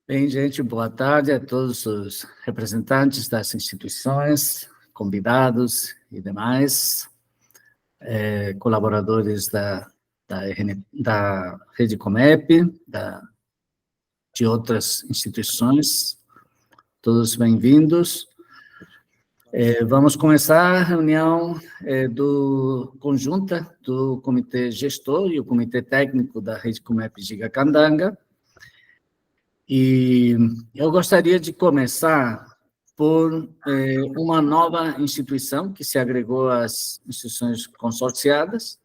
Bem, gente, boa tarde a todos os representantes das instituições, convidados e demais, colaboradores da Rede Comep, de outras instituições, todos bem-vindos. Vamos começar a reunião conjunta do Comitê Gestor e o Comitê Técnico da Rede Comep Gigacandanga. E eu gostaria de começar por uma nova instituição que se agregou às instituições consorciadas,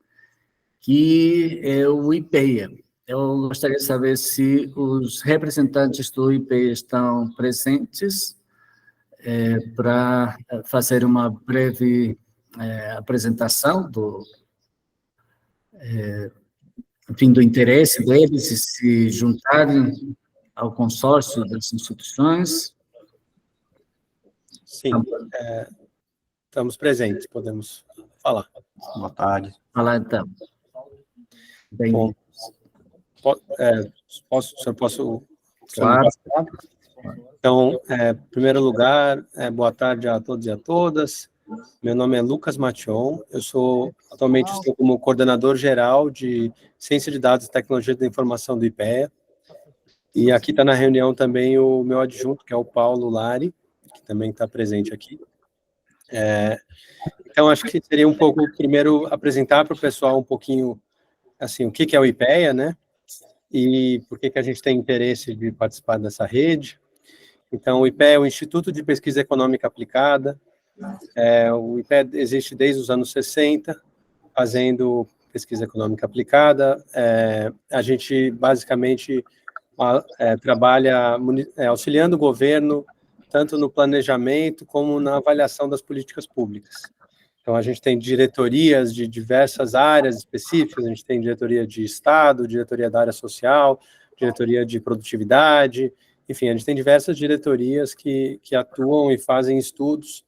que é o IPEA. Eu gostaria de saber se os representantes do IPEA estão presentes para fazer uma breve apresentação do interesse deles e se juntarem ao consórcio das instituições. Sim, estamos presentes, podemos falar. Boa tarde. Falar, então. Bem, Bom, posso claro. Então, em primeiro lugar, boa tarde a todos e a todas. Meu nome é Lucas Mation, atualmente estou como coordenador geral de Ciência de Dados e Tecnologia da Informação do IPEA. E aqui está na reunião também o meu adjunto, que é o Paulo Lari, que também está presente aqui. Então, acho que seria um pouco, primeiro, apresentar para o pessoal um pouquinho, assim, o que é o IPEA, né? E por que a gente tem interesse de participar dessa rede. Então, o IPEA é o Instituto de Pesquisa Econômica Aplicada. O IPEA existe desde os anos 60, fazendo pesquisa econômica aplicada. A gente, basicamente, trabalha auxiliando o governo, tanto no planejamento como na avaliação das políticas públicas. Então, a gente tem diretorias de diversas áreas específicas, a gente tem diretoria de Estado, diretoria da área social, diretoria de produtividade, enfim, a gente tem diversas diretorias que atuam e fazem estudos,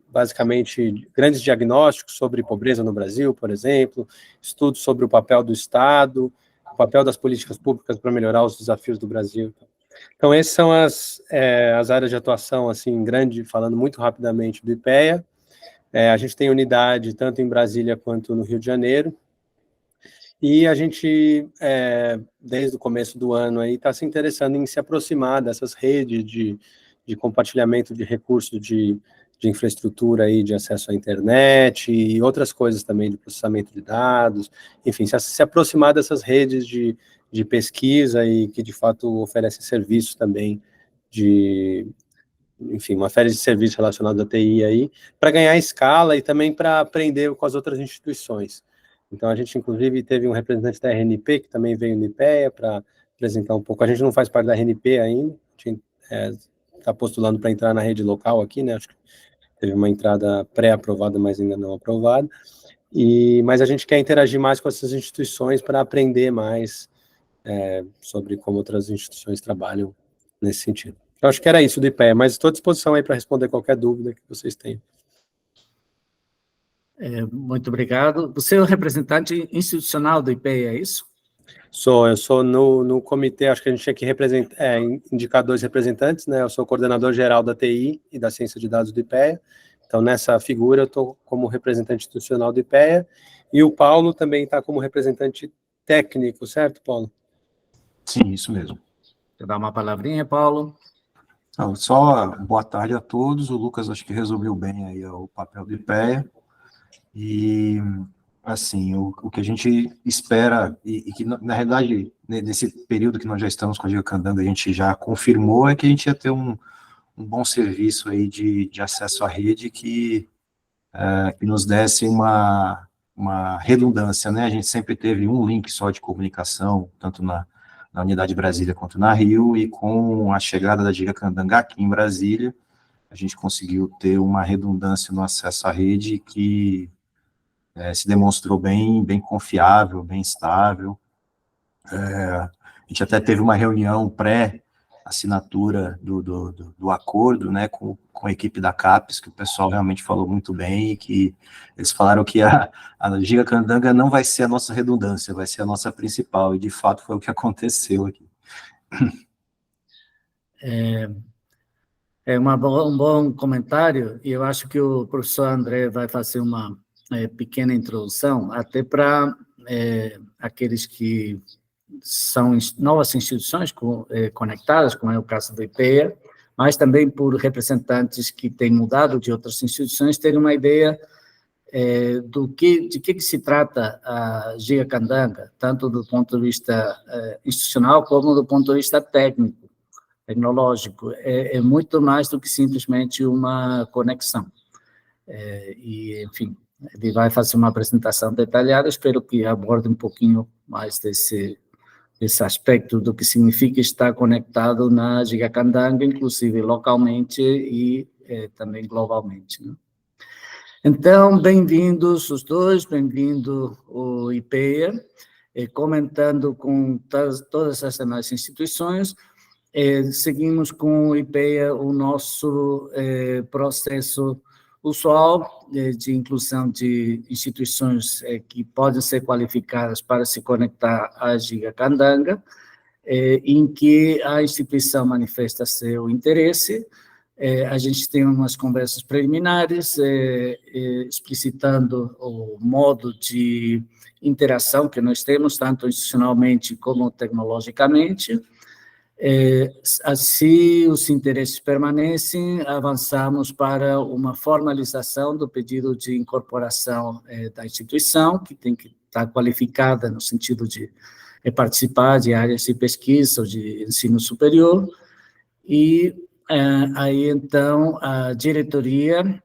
basicamente, grandes diagnósticos sobre pobreza no Brasil, por exemplo, estudos sobre o papel do Estado, o papel das políticas públicas para melhorar os desafios do Brasil. Então, essas são as áreas de atuação, assim, grande, falando muito rapidamente do IPEA. A gente tem unidade tanto em Brasília quanto no Rio de Janeiro. E a gente, desde o começo do ano, está se interessando em se aproximar dessas redes de compartilhamento de recursos de infraestrutura aí, de acesso à internet e outras coisas também, de processamento de dados, enfim, se aproximar dessas redes de pesquisa e que, de fato, oferecem serviços também enfim, uma série de serviços relacionados à TI aí, para ganhar escala e também para aprender com as outras instituições. Então, a gente, inclusive, teve um representante da RNP, que também veio no IPEA, para apresentar um pouco. A gente não faz parte da RNP ainda, a gente está postulando para entrar na rede local aqui, né? Acho que teve uma entrada pré-aprovada, mas ainda não aprovada. Mas a gente quer interagir mais com essas instituições para aprender mais sobre como outras instituições trabalham nesse sentido. Eu acho que era isso do IPEA, mas estou à disposição aí para responder qualquer dúvida que vocês tenham. Muito obrigado. Você é o representante institucional do IPEA, é isso? Eu sou no comitê, acho que a gente tinha que indicar 2 representantes, né? Eu sou coordenador geral da TI e da Ciência de Dados do IPEA, então nessa figura eu estou como representante institucional do IPEA, e o Paulo também está como representante técnico, certo, Paulo? Sim, isso mesmo. Vou dar uma palavrinha, Paulo. Então, só boa tarde a todos. O Lucas acho que resumiu bem aí o papel do IPEA. E, assim, o que a gente espera, e que, na realidade, nesse período que nós já estamos com a Gigacandanga, a gente já confirmou, é que a gente ia ter um bom serviço aí de acesso à rede que nos desse uma redundância, né? A gente sempre teve um link só de comunicação, tanto na unidade de Brasília quanto na Rio, e com a chegada da Gigacandanga aqui em Brasília, a gente conseguiu ter uma redundância no acesso à rede que se demonstrou bem confiável, bem estável. A gente até teve uma reunião pré-assinatura do acordo, né, com a equipe da CAPES, que o pessoal realmente falou muito bem, e que eles falaram que a Gigacandanga não vai ser a nossa redundância, vai ser a nossa principal, e de fato foi o que aconteceu aqui. É um bom comentário, e eu acho que o professor André vai fazer uma pequena introdução, até para aqueles que são novas instituições conectadas, como é o caso do IPEA, mas também por representantes que têm mudado de outras instituições, terem uma ideia de que se trata a Gigacandanga, tanto do ponto de vista institucional como do ponto de vista técnico, tecnológico. É muito mais do que simplesmente uma conexão. E, enfim, ele vai fazer uma apresentação detalhada, espero que aborde um pouquinho mais desse aspecto do que significa estar conectado na Gigacandanga, inclusive localmente e também globalmente, né? Então, bem-vindos os dois, bem-vindo o IPEA, comentando com todas as demais instituições. Seguimos com o IPEA o nosso processo usual de inclusão de instituições que podem ser qualificadas para se conectar à Gigacandanga, em que a instituição manifesta seu interesse. A gente tem umas conversas preliminares explicitando o modo de interação que nós temos, tanto institucionalmente como tecnologicamente. Se os interesses permanecem, avançamos para uma formalização do pedido de incorporação da instituição, que tem que estar qualificada no sentido de participar de áreas de pesquisa ou de ensino superior, e aí, então, a diretoria,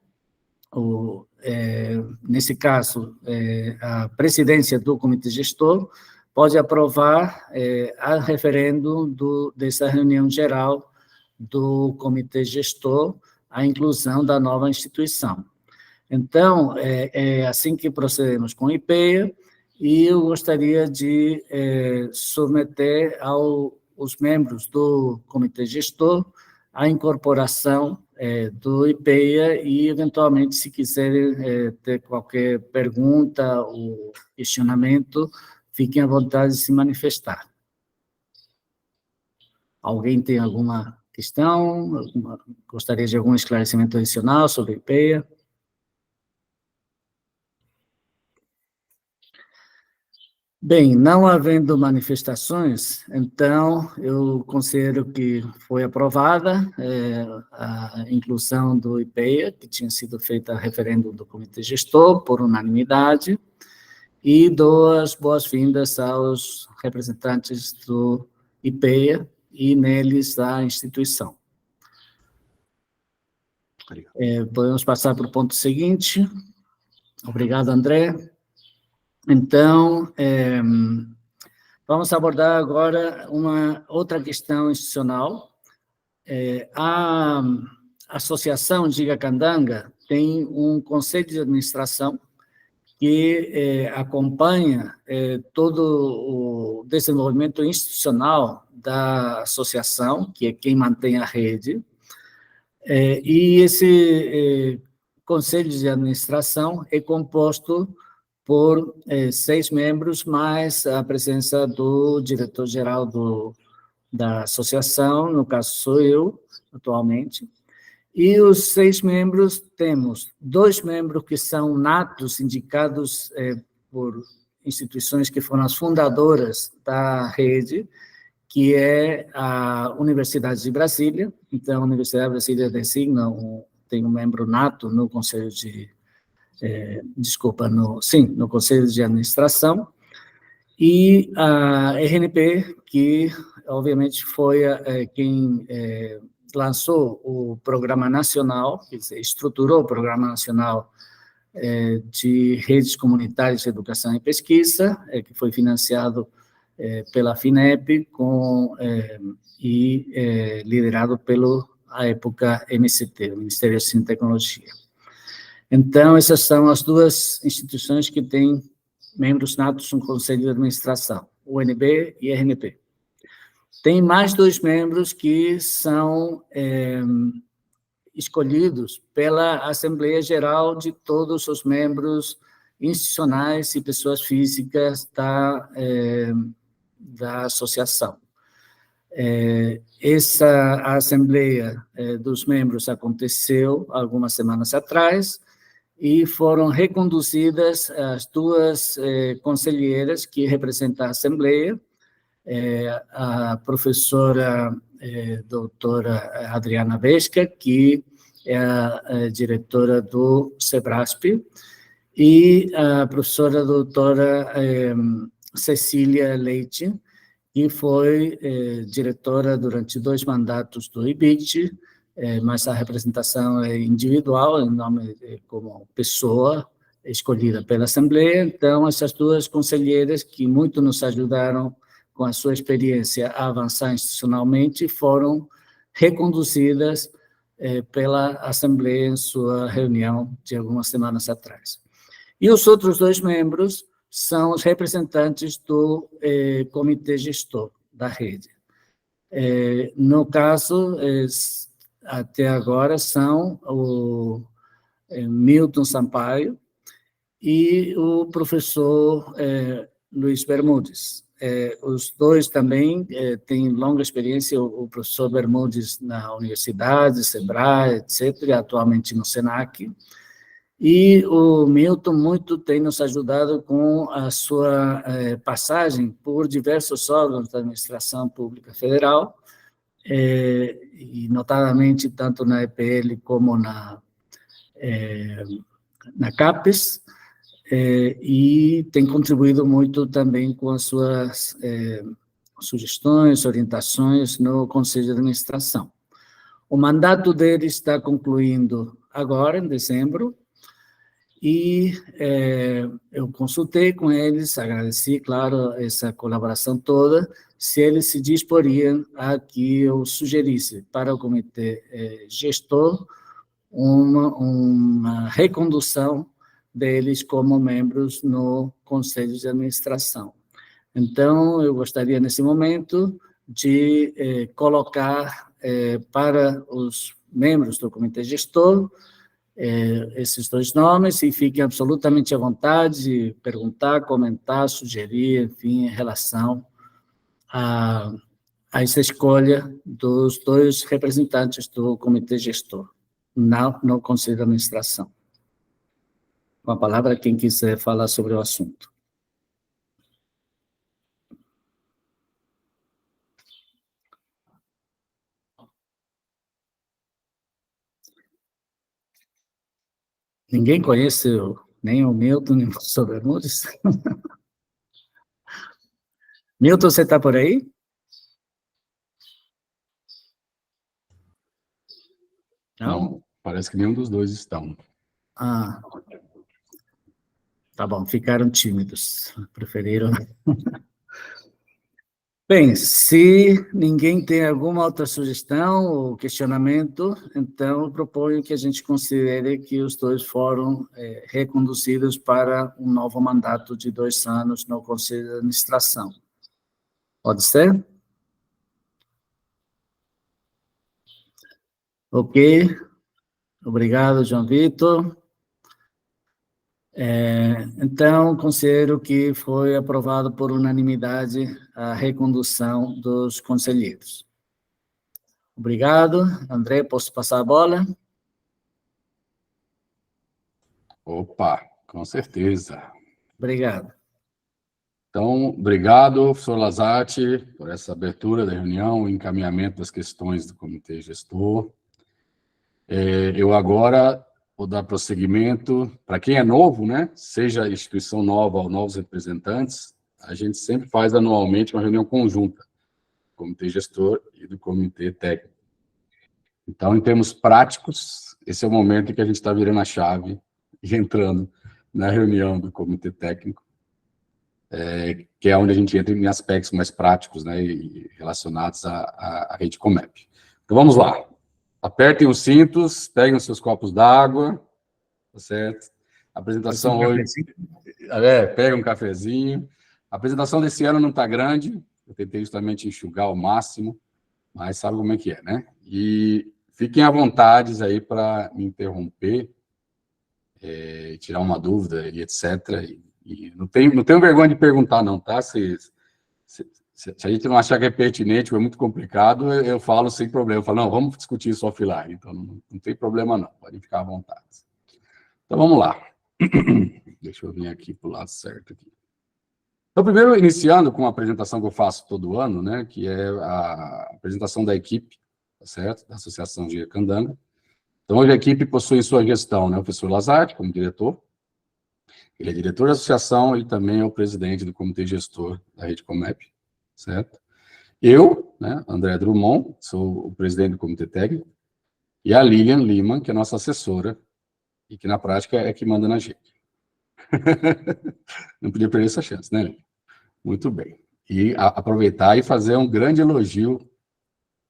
nesse caso, a presidência do comitê gestor, pode aprovar a referendo dessa reunião geral do comitê gestor a inclusão da nova instituição. Então, é assim que procedemos com o IPEA, e eu gostaria de submeter aos membros do comitê gestor a incorporação do IPEA e, eventualmente, se quiserem ter qualquer pergunta ou questionamento, fiquem à vontade de se manifestar. Alguém tem alguma questão? Gostaria de algum esclarecimento adicional sobre o IPEA? Bem, não havendo manifestações, então eu considero que foi aprovada a inclusão do IPEA, que tinha sido feita a referendo do comitê gestor, por unanimidade, e dou as boas-vindas aos representantes do IPEA e neles da instituição. Podemos passar para o ponto seguinte. Obrigado, André. Então, vamos abordar agora uma outra questão institucional. A Associação Gigacandanga tem um conselho de administração que acompanha todo o desenvolvimento institucional da associação, que é quem mantém a rede, e esse conselho de administração é composto por 6 membros, mais a presença do diretor-geral da associação, no caso sou eu, atualmente, e os 6 membros, temos 2 membros que são natos, indicados por instituições que foram as fundadoras da rede, que é a Universidade de Brasília. Então, a Universidade de Brasília designa, tem um membro nato no Conselho de no Conselho de Administração, e a RNP, que, obviamente, foi quem lançou o Programa Nacional, quer dizer, estruturou o Programa Nacional de Redes Comunitárias de Educação e Pesquisa, que foi financiado pela FINEP e liderado pelo, à época, MCT, o Ministério de Ciência e Tecnologia. Então, essas são as 2 instituições que têm membros natos no Conselho de Administração, UNB e RNP. Tem mais 2 membros que são escolhidos pela Assembleia Geral de todos os membros institucionais e pessoas físicas da associação. Essa assembleia dos membros aconteceu algumas semanas atrás e foram reconduzidas as duas conselheiras que representam a assembleia, a professora doutora Adriana Vesca, que é a diretora do SEBRASP, e a professora doutora Cecília Leite, que foi diretora durante 2 mandatos do IBIT, mas a representação é individual, em nome como pessoa escolhida pela Assembleia. Então, essas duas conselheiras, que muito nos ajudaram com a sua experiência a avançar institucionalmente, foram reconduzidas pela Assembleia em sua reunião de algumas semanas atrás. E os outros 2 membros são os representantes do comitê gestor da rede. No caso, até agora, são o Milton Sampaio e o professor Luiz Bermudes. Os 2 também têm longa experiência, o professor Bermudes na universidade, Sebrae, etc., atualmente no SENAC, e o Milton muito tem nos ajudado com a sua passagem por diversos órgãos da administração pública federal, e notadamente tanto na EPL como na CAPES, e tem contribuído muito também com as suas sugestões, orientações no Conselho de Administração. O mandato dele está concluindo agora, em dezembro, e eu consultei com eles, agradeci, claro, essa colaboração toda, se eles se disporiam a que eu sugerisse para o comitê gestor uma recondução deles como membros no Conselho de Administração. Então, eu gostaria, nesse momento, de colocar para os membros do comitê gestor esses 2 nomes, e fiquem absolutamente à vontade de perguntar, comentar, sugerir, enfim, em relação a essa escolha dos 2 representantes do comitê gestor no Conselho de Administração. Com a palavra, quem quiser falar sobre o assunto. Ninguém conhece nem o Milton, nem o professor Bermudes? Milton, você está por aí? Não, parece que nenhum dos 2 estão. Ah, tá bom, ficaram tímidos, preferiram. Bem, se ninguém tem alguma outra sugestão ou questionamento, então eu proponho que a gente considere que os 2 foram reconduzidos para um novo mandato de 2 anos no Conselho de Administração. Pode ser? Ok. Obrigado, João Vitor. Então, considero que foi aprovado por unanimidade a recondução dos conselheiros. Obrigado. André, posso passar a bola? Opa, com certeza. Obrigado. Então, obrigado, professor Lazati, por essa abertura da reunião, o encaminhamento das questões do comitê gestor. Eu agora vou dar prosseguimento. Para quem é novo, né, seja instituição nova ou novos representantes, a gente sempre faz anualmente uma reunião conjunta, do comitê gestor e do comitê técnico. Então, em termos práticos, esse é o momento em que a gente está virando a chave e entrando na reunião do comitê técnico, que é onde a gente entra em aspectos mais práticos, né, e relacionados à rede Comep. Então, vamos lá. Apertem os cintos, peguem os seus copos d'água, tá certo? A apresentação hoje... pega um cafezinho. A apresentação desse ano não está grande, eu tentei justamente enxugar ao máximo, mas sabe como é que é, né? E fiquem à vontade aí para me interromper, tirar uma dúvida e etc. E não tenho vergonha de perguntar, não, tá? Se Se a gente não achar que é pertinente ou é muito complicado, eu falo sem problema. Eu falo, não, vamos discutir isso offline. Então, não tem problema, não. Podem ficar à vontade. Então, vamos lá. Deixa eu vir aqui para o lado certo. Aqui. Então, primeiro, iniciando com a apresentação que eu faço todo ano, né, que é a apresentação da equipe, tá certo? Da Associação Engenharia Candanga. Então, hoje a equipe possui em sua gestão, né, o professor Lazarte, como diretor. Ele é diretor da associação, ele também é o presidente do comitê gestor da Rede Comep, certo? Eu, né, André Drummond, sou o presidente do comitê técnico, e a Lilian Lima, que é nossa assessora, e que na prática é que manda na gente. Não podia perder essa chance, né, Lilian? Muito bem. E aproveitar e fazer um grande elogio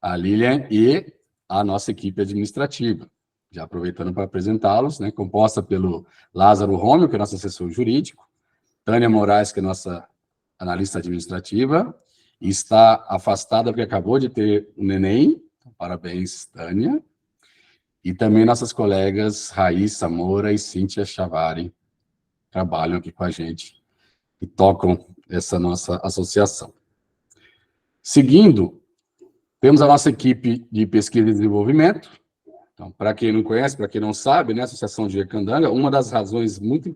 à Lilian e à nossa equipe administrativa, já aproveitando para apresentá-los, né, composta pelo Lázaro Rômio, que é nosso assessor jurídico, Tânia Moraes, que é nossa analista administrativa, e está afastada porque acabou de ter um neném, parabéns, Tânia, e também nossas colegas Raíssa Moura e Cíntia Chavari, trabalham aqui com a gente e tocam essa nossa associação. Seguindo, temos a nossa equipe de pesquisa e desenvolvimento. Então, para quem não conhece, para quem não sabe, né, a Associação Engenharia Candanga, uma das razões muito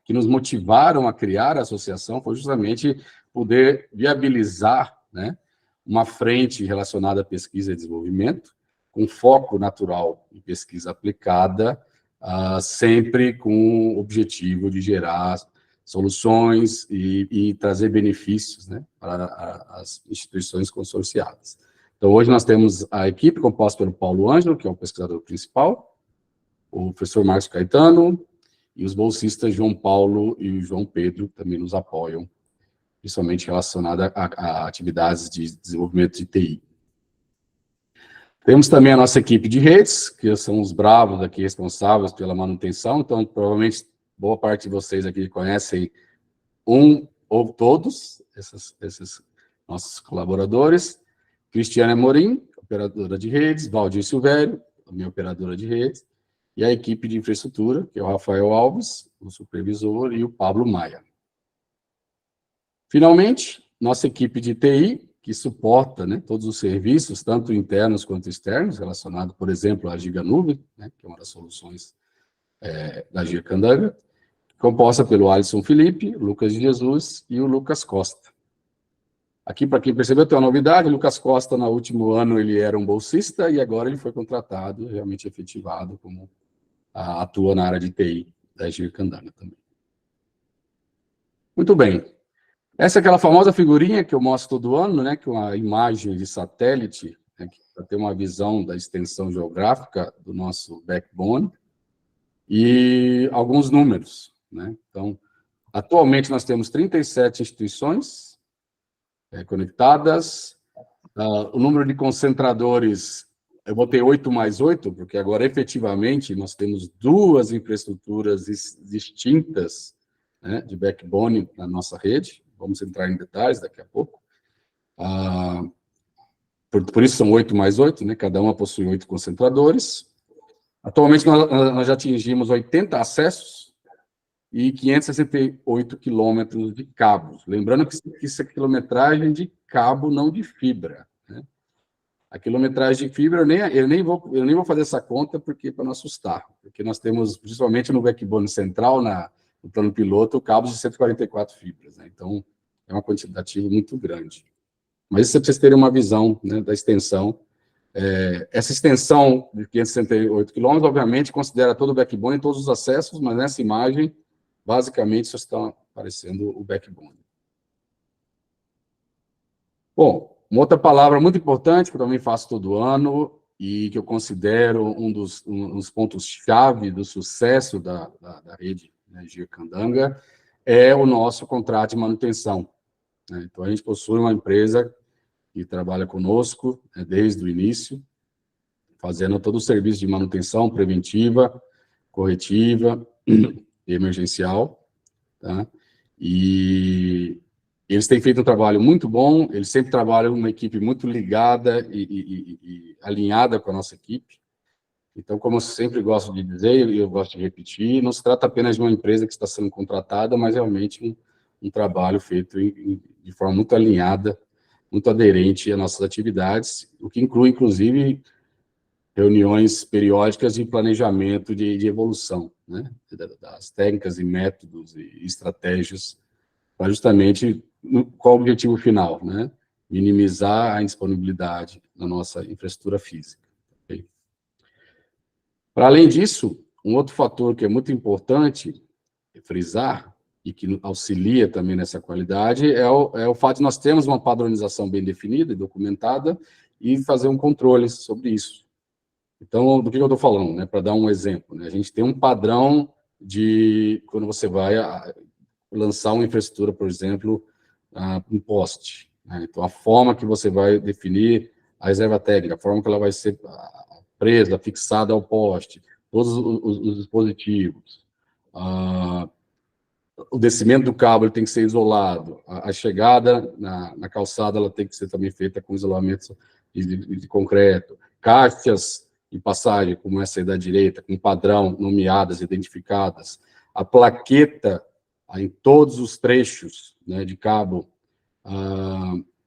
que nos motivaram a criar a associação foi justamente poder viabilizar, né, uma frente relacionada à pesquisa e desenvolvimento, com foco natural em pesquisa aplicada, sempre com o objetivo de gerar soluções e trazer benefícios, né, para as instituições consorciadas. Então, hoje nós temos a equipe composta pelo Paulo Ângelo, que é o pesquisador principal, o professor Marcos Caetano, e os bolsistas João Paulo e João Pedro também nos apoiam, principalmente relacionada a atividades de desenvolvimento de TI. Temos também a nossa equipe de redes, que são os bravos aqui responsáveis pela manutenção, então provavelmente boa parte de vocês aqui conhecem um ou todos esses nossos colaboradores. Cristiane Amorim, operadora de redes, Valdir Silvério, também operadora de redes, e a equipe de infraestrutura, que é o Rafael Alves, o supervisor, e o Pablo Maia. Finalmente, nossa equipe de TI, que suporta, né, todos os serviços, tanto internos quanto externos, relacionados, por exemplo, à Giganuvem, né, que é uma das soluções da Engenharia Candanga, composta pelo Alisson Felipe, Lucas de Jesus e o Lucas Costa. Aqui, para quem percebeu, tem uma novidade, o Lucas Costa, no último ano, ele era um bolsista, e agora ele foi contratado, realmente efetivado, como atua na área de TI da Engenharia Candanga também. Muito bem. Essa é aquela famosa figurinha que eu mostro todo ano, né, que é uma imagem de satélite, né, para ter uma visão da extensão geográfica do nosso backbone, e alguns números, né? Então, atualmente nós temos 37 instituições conectadas, o número de concentradores, eu botei 8 mais 8, porque agora, efetivamente, nós temos 2 infraestruturas distintas, né, de backbone na nossa rede. Vamos entrar em detalhes daqui a pouco. Por isso são 8 mais 8, né? Cada uma possui 8 concentradores. Atualmente, nós já atingimos 80 acessos e 568 quilômetros de cabos. Lembrando que isso é quilometragem de cabo, não de fibra, né? A quilometragem de fibra, eu nem vou fazer essa conta para não assustar, porque nós temos, principalmente no backbone central, no plano piloto, cabos de 144 fibras, né? Então, é uma quantitativa muito grande. Mas isso é para vocês terem uma visão, né, da extensão. Essa extensão de 568 quilômetros, obviamente, considera todo o backbone e todos os acessos, mas nessa imagem, basicamente, só está aparecendo o backbone. Bom, uma outra palavra muito importante, que eu também faço todo ano, e que eu considero um dos pontos-chave do sucesso da rede, né, Engenharia Candanga, é o nosso contrato de manutenção, né? Então, a gente possui uma empresa que trabalha conosco, né, desde o início, fazendo todo o serviço de manutenção preventiva, corretiva e emergencial, tá? E eles têm feito um trabalho muito bom, eles sempre trabalham uma equipe muito ligada e alinhada com a nossa equipe. Então, como eu sempre gosto de dizer, e eu gosto de repetir, não se trata apenas de uma empresa que está sendo contratada, mas realmente um trabalho feito de forma muito alinhada muito aderente às nossas atividades, o que inclui, inclusive, reuniões periódicas de planejamento de evolução, né, das técnicas e métodos e estratégias, para justamente, qual o objetivo final, né, minimizar a indisponibilidade da nossa infraestrutura física. Okay? Para além disso, um outro fator que é muito importante frisar, e que auxilia também nessa qualidade, é o fato de nós termos uma padronização bem definida e documentada e fazer um controle sobre isso. Então, do que eu estou falando, né? Para dar um exemplo, né? A gente tem um padrão de, quando você vai lançar uma infraestrutura, por exemplo, um poste, né? Então, a forma que você vai definir a reserva técnica, a forma que ela vai ser presa, fixada ao poste, todos os dispositivos, o descimento do cabo ele tem que ser isolado, a chegada na calçada ela tem que ser também feita com isolamento de concreto, caixas de passagem, como essa aí da direita, com padrão, nomeadas, identificadas, a plaqueta em todos os trechos, né, de cabo,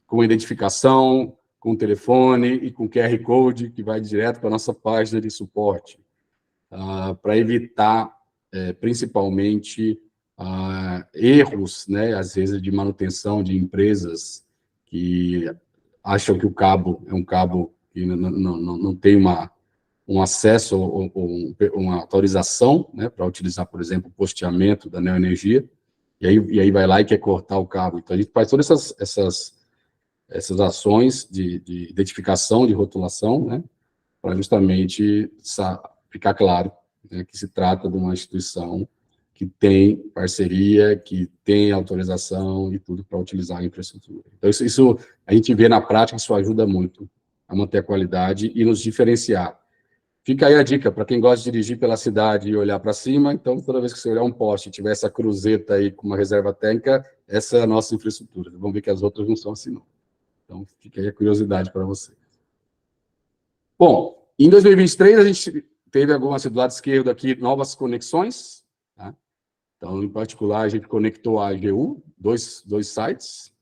com identificação, com telefone e com QR Code, que vai direto para a nossa página de suporte, para evitar, principalmente, erros, né, às vezes, de manutenção de empresas que acham que o cabo é um cabo que não tem um acesso ou uma autorização, né, para utilizar, por exemplo, o posteamento da Neoenergia, e aí vai lá e quer cortar o cabo. Então, a gente faz todas essas ações de identificação, de rotulação, né, para justamente ficar claro, né, que se trata de uma instituição que tem parceria, que tem autorização e tudo para utilizar a infraestrutura. Então, isso a gente vê na prática, isso ajuda muito a manter a qualidade e nos diferenciar. Fica aí a dica, para quem gosta de dirigir pela cidade e olhar para cima, então, toda vez que você olhar um poste e tiver essa cruzeta aí com uma reserva técnica, essa é a nossa infraestrutura. Vamos ver que as outras não são assim, não. Então, fica aí a curiosidade para você. Bom, em 2023, a gente teve algumas, do lado esquerdo aqui, novas conexões, tá? Então, em particular, a gente conectou a AGU, dois sites.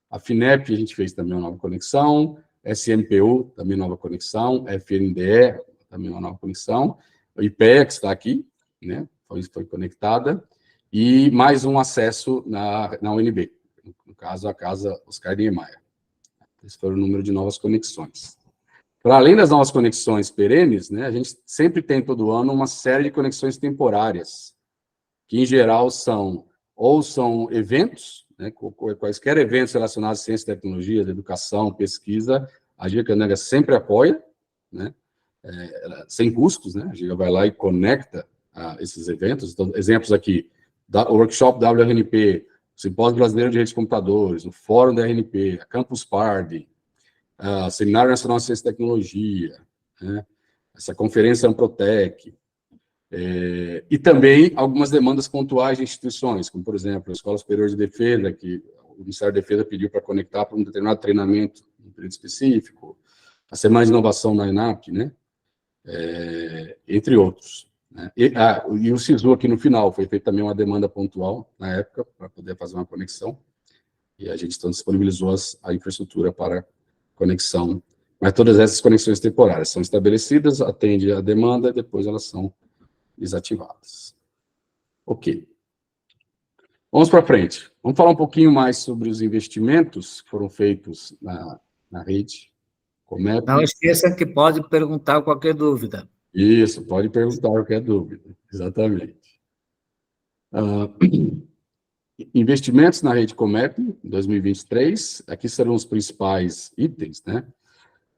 A FINEP, a gente fez também uma nova conexão. SMPU, também nova conexão. FNDE, também uma nova conexão. O IPEA, que está aqui, né? Foi conectada. E mais um acesso na UNB, no caso, a Casa Oscar Niemeyer. Esse foi o número de novas conexões. Para além das novas conexões perenes, né, a gente sempre tem, todo ano, uma série de conexões temporárias, que, em geral, são eventos, né, quaisquer eventos relacionados à ciência e tecnologia, educação, pesquisa, a Giga sempre apoia, né, sem custos, né, a Giga vai lá e conecta esses eventos. Então, exemplos aqui, o workshop WRNP, o Simpósio Brasileiro de Redes de Computadores, o Fórum da RNP, a Campus Party, Seminário Nacional de Ciência e Tecnologia, né, essa conferência Amprotec, e também algumas demandas pontuais de instituições, como, por exemplo, a Escola Superior de Defesa, que o Ministério da Defesa pediu para conectar para um determinado treinamento, um período específico, a Semana de Inovação na ENAP, né? Entre outros. Né? E o SISU aqui no final, foi feita também uma demanda pontual, na época, para poder fazer uma conexão, e a gente então disponibilizou a infraestrutura para conexão, mas todas essas conexões temporárias são estabelecidas, atende a demanda, e depois elas são desativadas. Ok. Vamos para frente. Vamos falar um pouquinho mais sobre os investimentos que foram feitos na rede Comep. Não esqueça que pode perguntar qualquer dúvida. Isso, pode perguntar qualquer dúvida. Exatamente. Investimentos na rede Comep, em 2023, aqui serão os principais itens, né?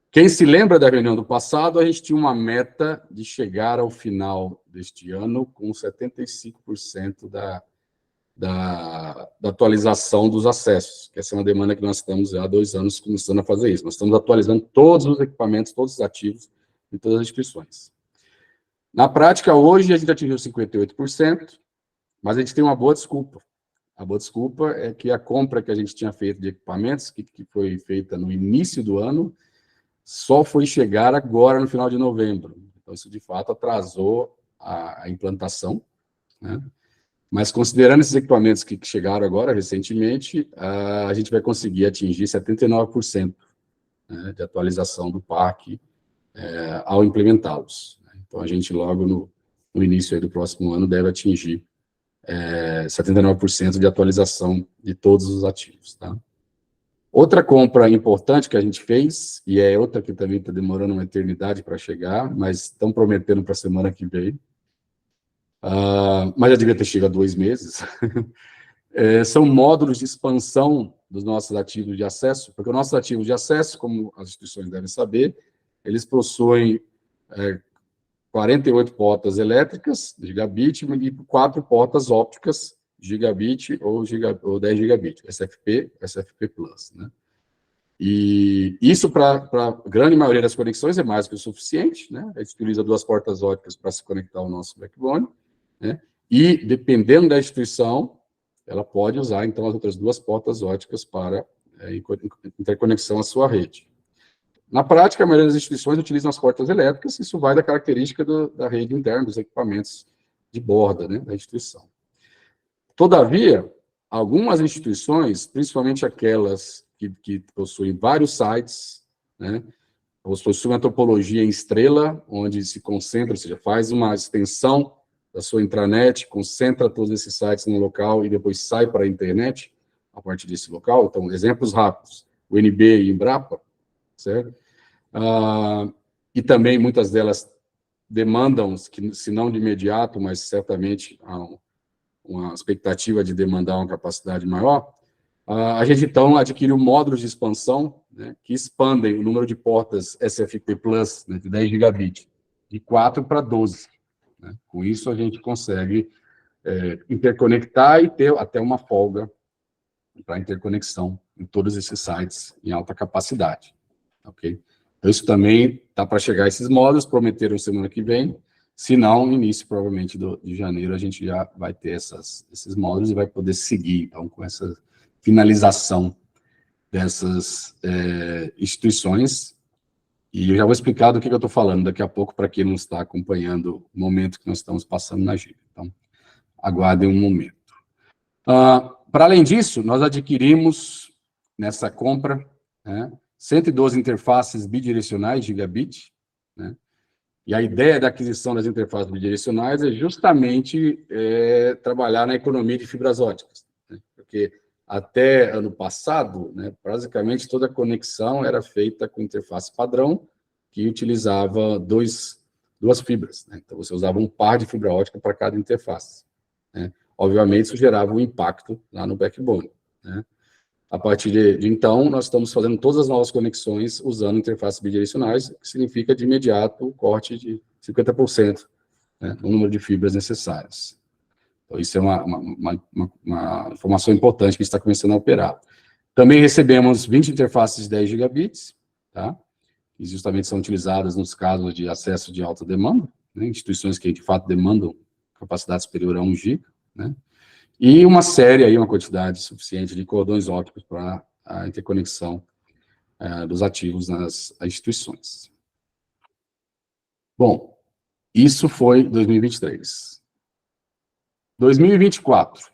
Quem se lembra da reunião do passado, a gente tinha uma meta de chegar ao final deste ano com 75% da atualização dos acessos, que essa é uma demanda que nós estamos há 2 anos começando a fazer isso. Nós estamos atualizando todos os equipamentos, todos os ativos de todas as instituições. Na prática, hoje, a gente atingiu 58%, mas a gente tem uma boa desculpa. A boa desculpa é que a compra que a gente tinha feito de equipamentos, que foi feita no início do ano, só foi chegar agora no final de novembro. Então, isso, de fato, atrasou a implantação, né? Mas, considerando esses equipamentos que chegaram agora, recentemente, a gente vai conseguir atingir 79%, né, de atualização do parque ao implementá-los. Então, a gente, logo no início aí do próximo ano, deve atingir 79% de atualização de todos os ativos. Tá? Outra compra importante que a gente fez, e é outra que também está demorando uma eternidade para chegar, mas estão prometendo para a semana que vem, mas já devia ter chegado há 2 meses, são módulos de expansão dos nossos ativos de acesso, porque os nossos ativos de acesso, como as instituições devem saber, eles possuem 48 portas elétricas, gigabit, e 4 portas ópticas, gigabit ou 10 gigabit, SFP, SFP+. Né? E isso, para a grande maioria das conexões, é mais que o suficiente, né? A gente utiliza 2 portas ópticas para se conectar ao nosso backbone, né? E, dependendo da instituição, ela pode usar, então, as outras 2 portas ópticas para interconexão à sua rede. Na prática, a maioria das instituições utilizam as portas elétricas, isso vai da característica da rede interna, dos equipamentos de borda, né, da instituição. Todavia, algumas instituições, principalmente aquelas que possuem vários sites, né, possuem uma topologia em estrela, onde se concentra, ou seja, faz uma extensão da sua intranet, concentra todos esses sites no local e depois sai para a internet, a partir desse local. Então, exemplos rápidos, o NB e Embrapa, certo? E também muitas delas demandam, se não de imediato, mas certamente há uma expectativa de demandar uma capacidade maior, a gente então adquiriu módulos de expansão, né, que expandem o número de portas SFP+, né, de 10 gigabit, de 4 para 12. Né? Com isso, a gente consegue interconectar e ter até uma folga para interconexão em todos esses sites em alta capacidade. Ok? Então, isso também está para chegar esses módulos, prometeram semana que vem, se não, no início, provavelmente, de janeiro, a gente já vai ter esses módulos e vai poder seguir, então, com essa finalização dessas instituições. E eu já vou explicar do que eu estou falando daqui a pouco, para quem não está acompanhando o momento que nós estamos passando na Giga. Então, aguardem um momento. Para além disso, nós adquirimos, nessa compra, 112 interfaces bidirecionais gigabit, né? E a ideia da aquisição das interfaces bidirecionais é justamente trabalhar na economia de fibras óticas, né? Porque até ano passado, né, basicamente toda a conexão era feita com interface padrão, que utilizava duas fibras, né? Então, você usava um par de fibra ótica para cada interface, né? Obviamente, isso gerava um impacto lá no backbone, né? A partir de então, nós estamos fazendo todas as novas conexões usando interfaces bidirecionais, que significa, de imediato, o corte de 50%, né, no número de fibras necessárias. Então, isso é uma informação importante que está começando a operar. Também recebemos 20 interfaces de 10 gigabits, tá? Que justamente são utilizadas nos casos de acesso de alta demanda, né, instituições que, de fato, demandam capacidade superior a 1 GB, né? E uma série, aí, uma quantidade suficiente de cordões ópticos para a interconexão dos ativos nas instituições. Bom, isso foi 2023. 2024,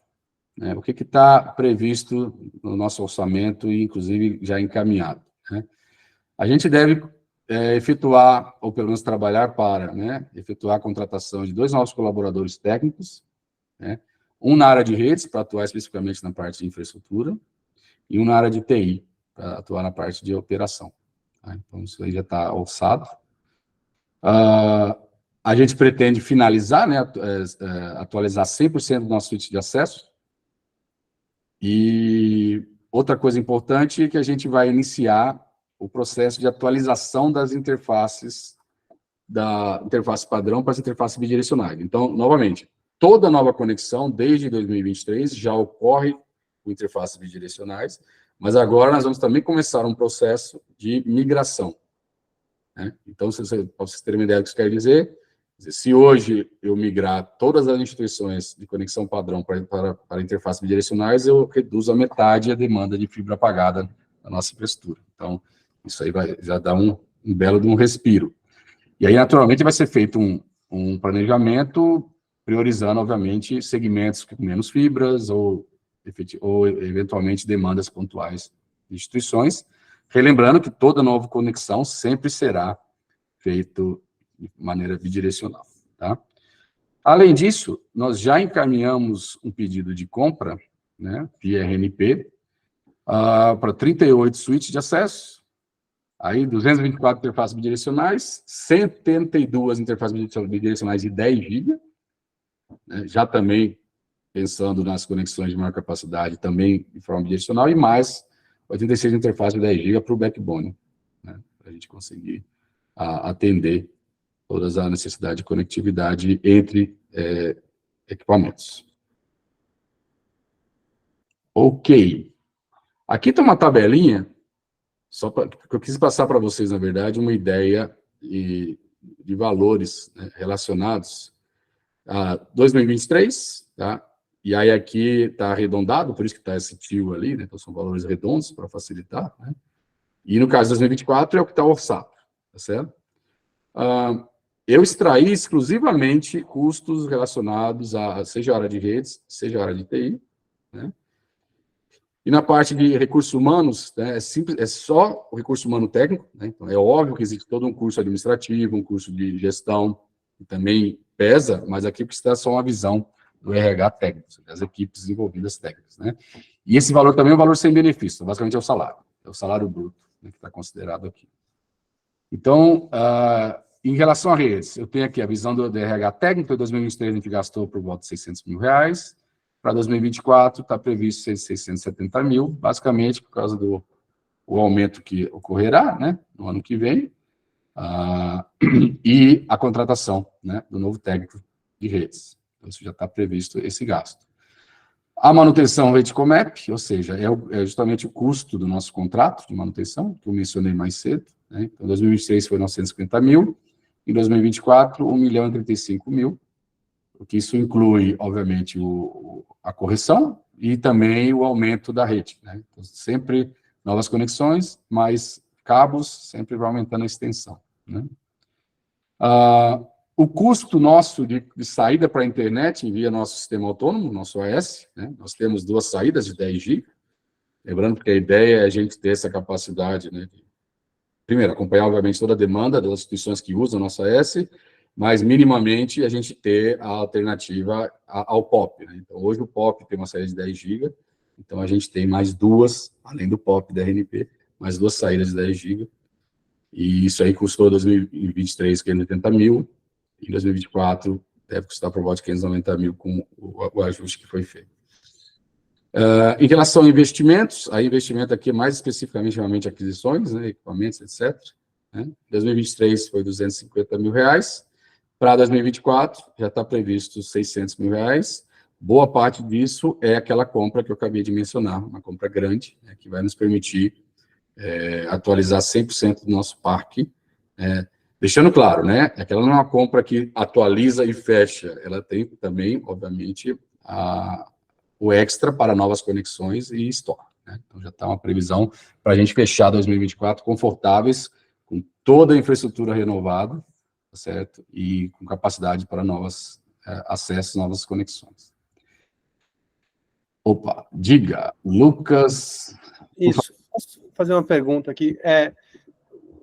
né, o que está previsto no nosso orçamento e, inclusive, já encaminhado, né? A gente deve efetuar, ou pelo menos trabalhar para, né, efetuar a contratação de 2 novos colaboradores técnicos, né? Um na área de redes, para atuar especificamente na parte de infraestrutura, e um na área de TI, para atuar na parte de operação. Tá? Então, isso aí já está orçado. A gente pretende finalizar, né, atualizar 100% do nosso suíte de acesso. E outra coisa importante é que a gente vai iniciar o processo de atualização das interfaces, da interface padrão para as interfaces bidirecionais. Então, novamente, toda nova conexão, desde 2023, já ocorre com interfaces bidirecionais, mas agora nós vamos também começar um processo de migração, né? Então, para vocês terem uma ideia do que isso quer dizer, se hoje eu migrar todas as instituições de conexão padrão para interfaces bidirecionais, eu reduzo a metade a demanda de fibra apagada da nossa infraestrutura. Então, isso aí vai já dar um belo de um respiro. E aí, naturalmente, vai ser feito um planejamento priorizando, obviamente, segmentos com menos fibras ou eventualmente demandas pontuais de instituições, relembrando que toda nova conexão sempre será feito de maneira bidirecional, tá? Além disso, nós já encaminhamos um pedido de compra, né, via RNP, para 38 suítes de acesso, aí 224 interfaces bidirecionais, 172 interfaces bidirecionais de 10 GB, né, já também pensando nas conexões de maior capacidade, também de forma bidirecional, e mais 86 interfaces de 10 GB para o backbone, né, para a gente conseguir atender todas as necessidades de conectividade entre equipamentos. Ok. Aqui tem uma tabelinha, só porque eu quis passar para vocês, na verdade, uma ideia de valores, né, relacionados a 2023, tá? E aí aqui está arredondado, por isso que está esse tio ali, né? Então são valores redondos para facilitar, né? E no caso de 2024 é o que está orçado, tá certo? Eu extraí exclusivamente custos relacionados a seja área de redes, seja área de TI, né? E na parte de recursos humanos, né, é só o recurso humano técnico, né? Então, é óbvio que existe todo um curso administrativo, um curso de gestão, que também pesa, mas aqui está só uma visão do RH técnico, das equipes envolvidas técnicas, né? E esse valor também é um valor sem benefício, basicamente é o salário bruto, né, que está considerado aqui. Então, em relação a redes, eu tenho aqui a visão do RH técnico. Em 2023, a gente gastou por volta de R$600 mil. Para 2024, está previsto 670 mil, basicamente por causa do aumento que ocorrerá, né, no ano que vem, e a contratação, né, do novo técnico de redes. Então, isso já está previsto, esse gasto. A manutenção Redcomap, ou seja, é justamente o custo do nosso contrato de manutenção, que eu mencionei mais cedo, né? Então, em 2023 foi 950 mil, em 2024, 1.035 mil, porque isso inclui, obviamente, a correção e também o aumento da rede, né? Então, sempre novas conexões, mais cabos, sempre vai aumentando a extensão, né? O custo nosso de saída para a internet via nosso sistema autônomo, nosso OS, né? Nós temos 2 saídas de 10 GB, lembrando que a ideia é a gente ter essa capacidade, né, de, primeiro, acompanhar, obviamente, toda a demanda das instituições que usam o nosso OS, mas, minimamente, a gente ter a alternativa ao POP, né? Então, hoje o POP tem uma saída de 10 GB, então a gente tem mais 2, além do POP da RNP, mais 2 saídas de 10 GB, e isso aí custou, em 2023, 580 mil, em 2024, deve custar por volta de 590 mil com o ajuste que foi feito. Em relação a investimentos, a investimento aqui, mais especificamente, realmente, aquisições, né, equipamentos, etc. Né? 2023 foi 250 mil reais. Para 2024, já está previsto 600 mil reais. Boa parte disso é aquela compra que eu acabei de mencionar, uma compra grande, né, que vai nos permitir atualizar 100% do nosso parque, deixando claro, né, aquela não é uma compra que atualiza e fecha, ela tem também, obviamente, o extra para novas conexões e store, né? Então, já está uma previsão para a gente fechar 2024 confortáveis, com toda a infraestrutura renovada, tá certo? E com capacidade para novos acessos, novas conexões. Opa, diga, Lucas. Isso, posso fazer uma pergunta aqui?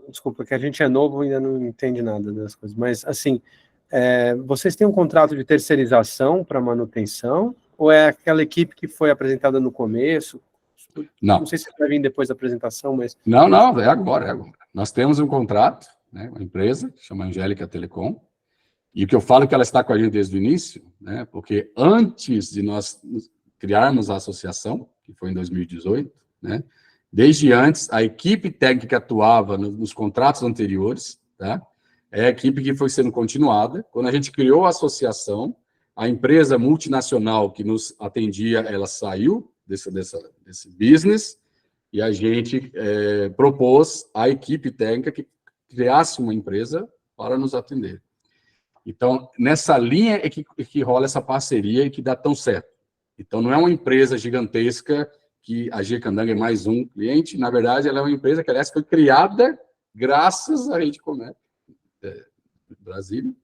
Desculpa, que a gente é novo e ainda não entende nada das coisas, mas, assim, vocês têm um contrato de terceirização para manutenção, ou é aquela equipe que foi apresentada no começo? Não sei se vai vir depois da apresentação, mas... Não, é agora. Nós temos um contrato, né, uma empresa, que chama Angélica Telecom, e o que eu falo é que ela está com a gente desde o início, né, porque antes de nós criarmos a associação, que foi em 2018, né, desde antes, a equipe técnica que atuava nos contratos anteriores, tá, é a equipe que foi sendo continuada. Quando a gente criou a associação, a empresa multinacional que nos atendia, ela saiu desse business, e a gente propôs à equipe técnica que criasse uma empresa para nos atender. Então, nessa linha é que rola essa parceria e que dá tão certo. Então, não é uma empresa gigantesca que a Gcandanga é mais um cliente, na verdade, ela é uma empresa que, aliás, foi criada graças à Redcomap Brasília,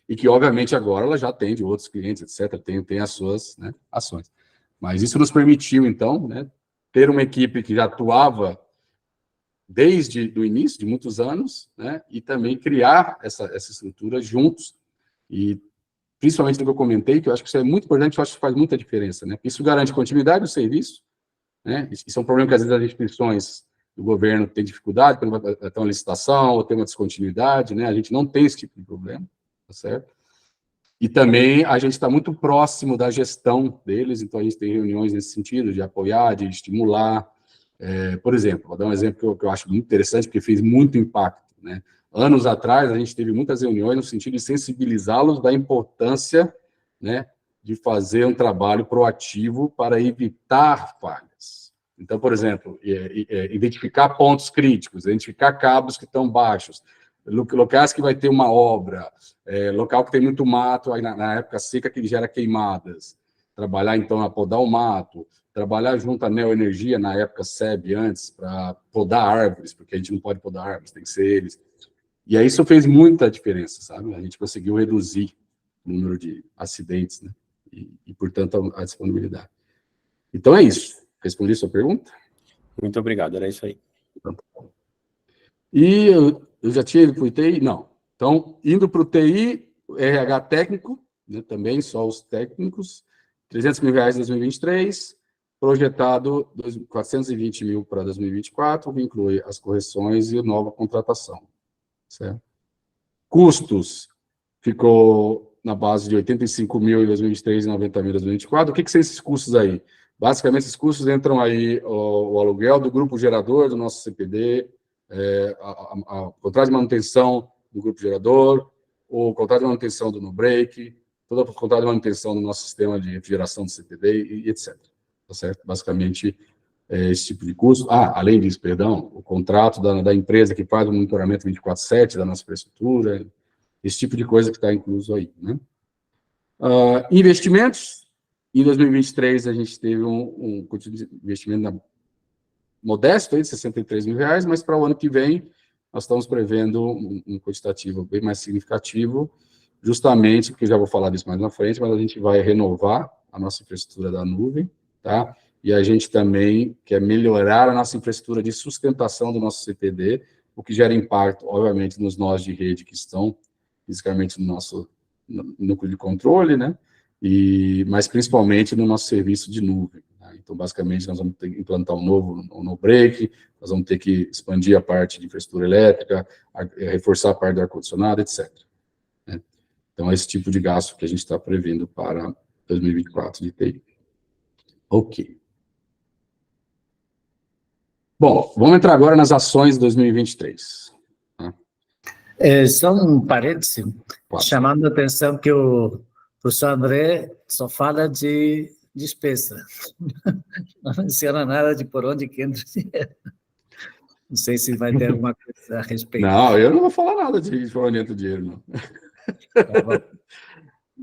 e que, obviamente, agora ela já atende outros clientes, etc., tem as suas, né, ações. Mas isso nos permitiu, então, né, ter uma equipe que já atuava desde o início, de muitos anos, né, e também criar essa estrutura juntos, e principalmente no que eu comentei, que eu acho que isso é muito importante, eu acho que faz muita diferença, né, isso garante continuidade do serviço, né, isso é um problema que às vezes as instituições do governo têm dificuldade, quando vai ter uma licitação, ou ter uma descontinuidade, né, a gente não tem esse tipo de problema, tá certo? E também a gente está muito próximo da gestão deles, então a gente tem reuniões nesse sentido, de apoiar, de estimular. Por exemplo, vou dar um exemplo que eu acho muito interessante, porque fez muito impacto, né? Anos atrás, a gente teve muitas reuniões no sentido de sensibilizá-los da importância, né, de fazer um trabalho proativo para evitar falhas. Então, por exemplo, identificar pontos críticos, identificar cabos que estão baixos, locais que vai ter uma obra, local que tem muito mato, aí na época seca que gera queimadas, trabalhar então a podar o mato, trabalhar junto à Neoenergia, na época SEB, antes, para podar árvores, porque a gente não pode podar árvores, tem que ser eles. E aí isso fez muita diferença, sabe? A gente conseguiu reduzir o número de acidentes, né? E portanto, a disponibilidade. Então é isso. Respondi a sua pergunta? Muito obrigado, era isso aí. E eu já tinha ido para o TI? Não. Então, indo para o TI, RH técnico, né, também só os técnicos, R$300 mil em 2023, projetado 420 mil para 2024, que inclui as correções e nova contratação. Certo? Custos, ficou na base de 85 mil em 2023 e 90 mil em 2024. O que são esses custos aí? Basicamente, esses custos entram aí o aluguel do grupo gerador do nosso CPD, a contrato de manutenção do grupo gerador, o contrato de manutenção do NoBreak, todo o contrato de manutenção do nosso sistema de refrigeração do CPD e etc. Tá certo? Basicamente, esse tipo de custo. Além disso, perdão, o contrato da empresa que faz o monitoramento 24/7 da nossa infraestrutura, esse tipo de coisa que está incluso aí, né? Investimentos. Em 2023, a gente teve um investimento modesto, aí, de R$63 mil, mas para o ano que vem, nós estamos prevendo um quantitativo bem mais significativo, justamente, porque já vou falar disso mais na frente, mas a gente vai renovar a nossa infraestrutura da nuvem, tá? E a gente também quer melhorar a nossa infraestrutura de sustentação do nosso CPD, o que gera impacto, obviamente, nos nós de rede que estão fisicamente no nosso núcleo de controle, né? Mas principalmente no nosso serviço de nuvem. Tá? Então, basicamente, nós vamos ter que implantar um novo NoBreak, nós vamos ter que expandir a parte de infraestrutura elétrica, reforçar a parte do ar-condicionado, etc. Né? Então, é esse tipo de gasto que a gente está prevendo para 2024 de TI. Ok. Bom, vamos entrar agora nas ações de 2023. Tá? Só um parêntese, Claro. chamando a atenção que o professor André só fala de despesa. Não menciona nada de por onde que entra o dinheiro. Não sei se vai ter alguma coisa a respeito. Não, eu não vou falar nada de por onde entra o dinheiro, não. Tá bom.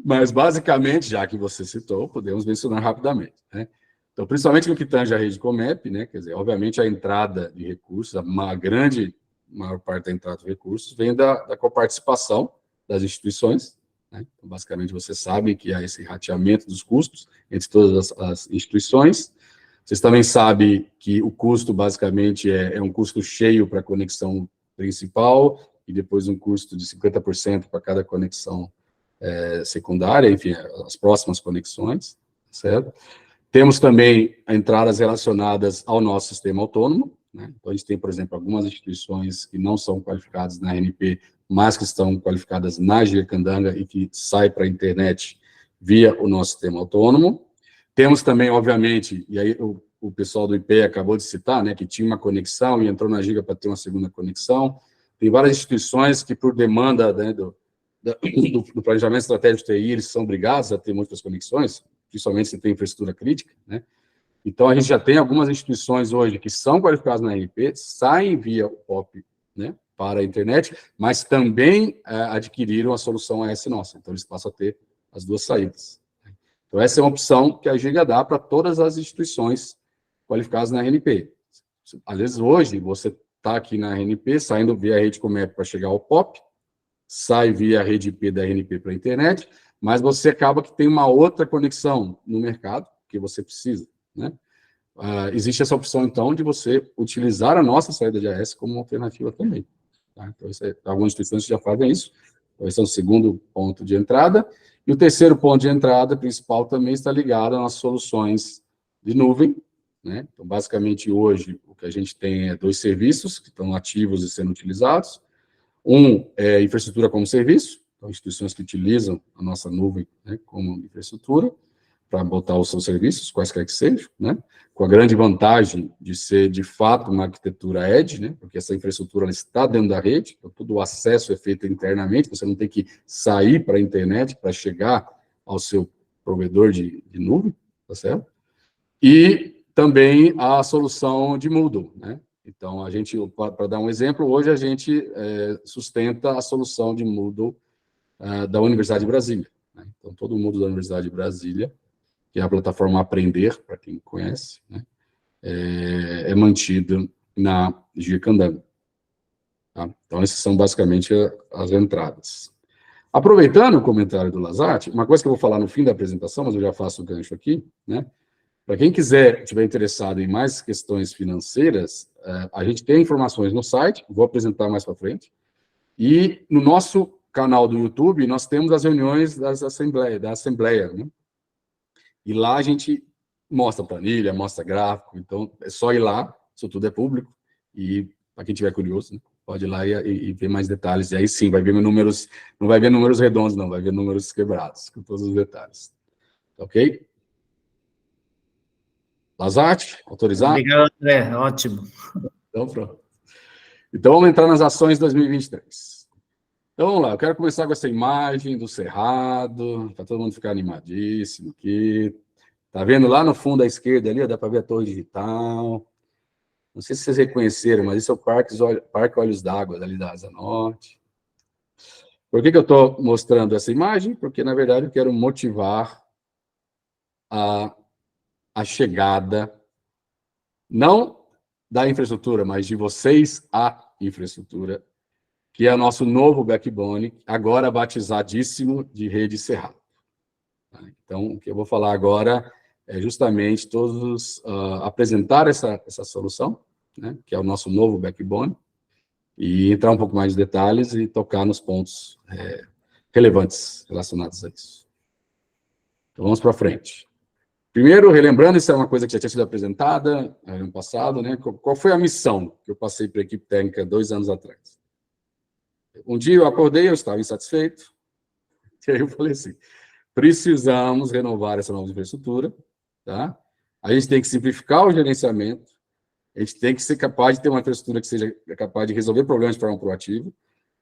Mas, basicamente, já que você citou, podemos mencionar rapidamente, né? Então, principalmente no que tange a rede Comep, né? Quer dizer, obviamente, a entrada de recursos, maior parte da entrada de recursos vem da coparticipação das instituições, né? Então, basicamente, você sabe que há esse rateamento dos custos entre todas as instituições. Vocês também sabem que o custo, basicamente, é um custo cheio para a conexão principal e depois um custo de 50% para cada conexão secundária, enfim, as próximas conexões, certo? Temos também entradas relacionadas ao nosso sistema autônomo, né? Então, a gente tem, por exemplo, algumas instituições que não são qualificadas na RNP, mas que estão qualificadas na Gircandanga e que saem para a internet via o nosso sistema autônomo. Temos também, obviamente, e aí o pessoal do IP acabou de citar, né, que tinha uma conexão e entrou na Giga para ter uma segunda conexão. Tem várias instituições que, por demanda, né, do planejamento estratégico de TI, eles são obrigados a ter muitas conexões, principalmente se tem infraestrutura crítica, né? Então, a gente já tem algumas instituições hoje que são qualificadas na RNP, saem via o POP, né, para a internet, mas também adquiriram a solução AS nossa. Então, eles passam a ter as duas saídas. Então, essa é uma opção que a Giga dá para todas as instituições qualificadas na RNP. Às vezes, hoje, você está aqui na RNP, saindo via rede Comep para chegar ao POP, sai via rede IP da RNP para a internet, mas você acaba que tem uma outra conexão no mercado que você precisa, né? Existe essa opção, então, de você utilizar a nossa saída de AS como alternativa também. Tá? Então, algumas instituições já fazem isso. Então, esse é o segundo ponto de entrada. E o terceiro ponto de entrada principal também está ligado às soluções de nuvem, né? Então, basicamente, hoje, o que a gente tem é 2 serviços que estão ativos e sendo utilizados. Um é infraestrutura como serviço, então, instituições que utilizam a nossa nuvem, né, como infraestrutura, para botar os seus serviços, quaisquer que sejam, né, com a grande vantagem de ser, de fato, uma arquitetura edge, né, porque essa infraestrutura ela está dentro da rede, então todo o acesso é feito internamente, você não tem que sair para a internet para chegar ao seu provedor de nuvem, tá certo? E também a solução de Moodle, né? Então, a gente, para dar um exemplo, hoje a gente sustenta a solução de Moodle da Universidade de Brasília, né? Então, todo o Moodle da Universidade de Brasília, que é a plataforma Aprender, para quem conhece, né? É mantido na Gicandame. Tá? Então, essas são basicamente as entradas. Aproveitando o comentário do Lazarte, uma coisa que eu vou falar no fim da apresentação, mas eu já faço o gancho aqui, né? Para quem estiver interessado em mais questões financeiras, a gente tem informações no site, vou apresentar mais para frente, e no nosso canal do YouTube, nós temos as reuniões da Assembleia, né? E lá a gente mostra planilha, mostra gráfico, então é só ir lá, isso tudo é público, e para quem estiver curioso, né, pode ir lá e ver mais detalhes, e aí sim, vai ver números, não vai ver números redondos, não, vai ver números quebrados, com todos os detalhes. Ok? Lazarte, autorizado? Obrigado, André. Ótimo. Então, pronto. Então, vamos entrar nas ações de 2023. Então, vamos lá. Eu quero começar com essa imagem do Cerrado, para todo mundo ficar animadíssimo aqui. Tá vendo lá no fundo à esquerda ali, ó, dá para ver a Torre Digital. Não sei se vocês reconheceram, mas esse é o Parque Olhos d'Água, ali da Asa Norte. Por que eu estou mostrando essa imagem? Porque, na verdade, eu quero motivar a chegada, não da infraestrutura, mas de vocês à infraestrutura, que é o nosso novo backbone, agora batizadíssimo de Rede Cerrado. Então, o que eu vou falar agora é justamente apresentar essa solução, né, que é o nosso novo backbone, e entrar um pouco mais de detalhes e tocar nos pontos relevantes relacionados a isso. Então, vamos para frente. Primeiro, relembrando, isso é uma coisa que já tinha sido apresentada no ano passado, né? Qual foi a missão que eu passei para a equipe técnica 2 anos atrás? Um dia eu acordei, eu estava insatisfeito, e aí eu falei assim, precisamos renovar essa nova infraestrutura, tá? A gente tem que simplificar o gerenciamento, a gente tem que ser capaz de ter uma infraestrutura que seja capaz de resolver problemas de forma proativa,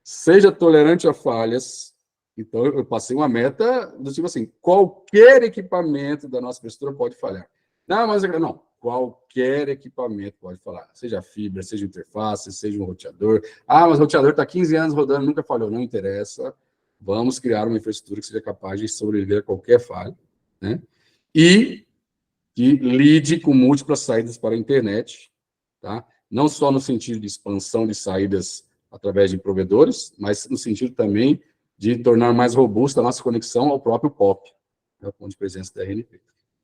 seja tolerante a falhas. Então, eu passei uma meta do tipo assim, qualquer equipamento da nossa infraestrutura pode falhar. Não, qualquer equipamento pode falhar, seja fibra, seja interface, seja um roteador. Mas o roteador está 15 anos rodando, nunca falhou, não interessa. Vamos criar uma infraestrutura que seja capaz de sobreviver a qualquer falha, né? E que lide com múltiplas saídas para a internet, tá? Não só no sentido de expansão de saídas através de provedores, mas no sentido também de tornar mais robusta a nossa conexão ao próprio POP, né, o ponto de presença da RNP.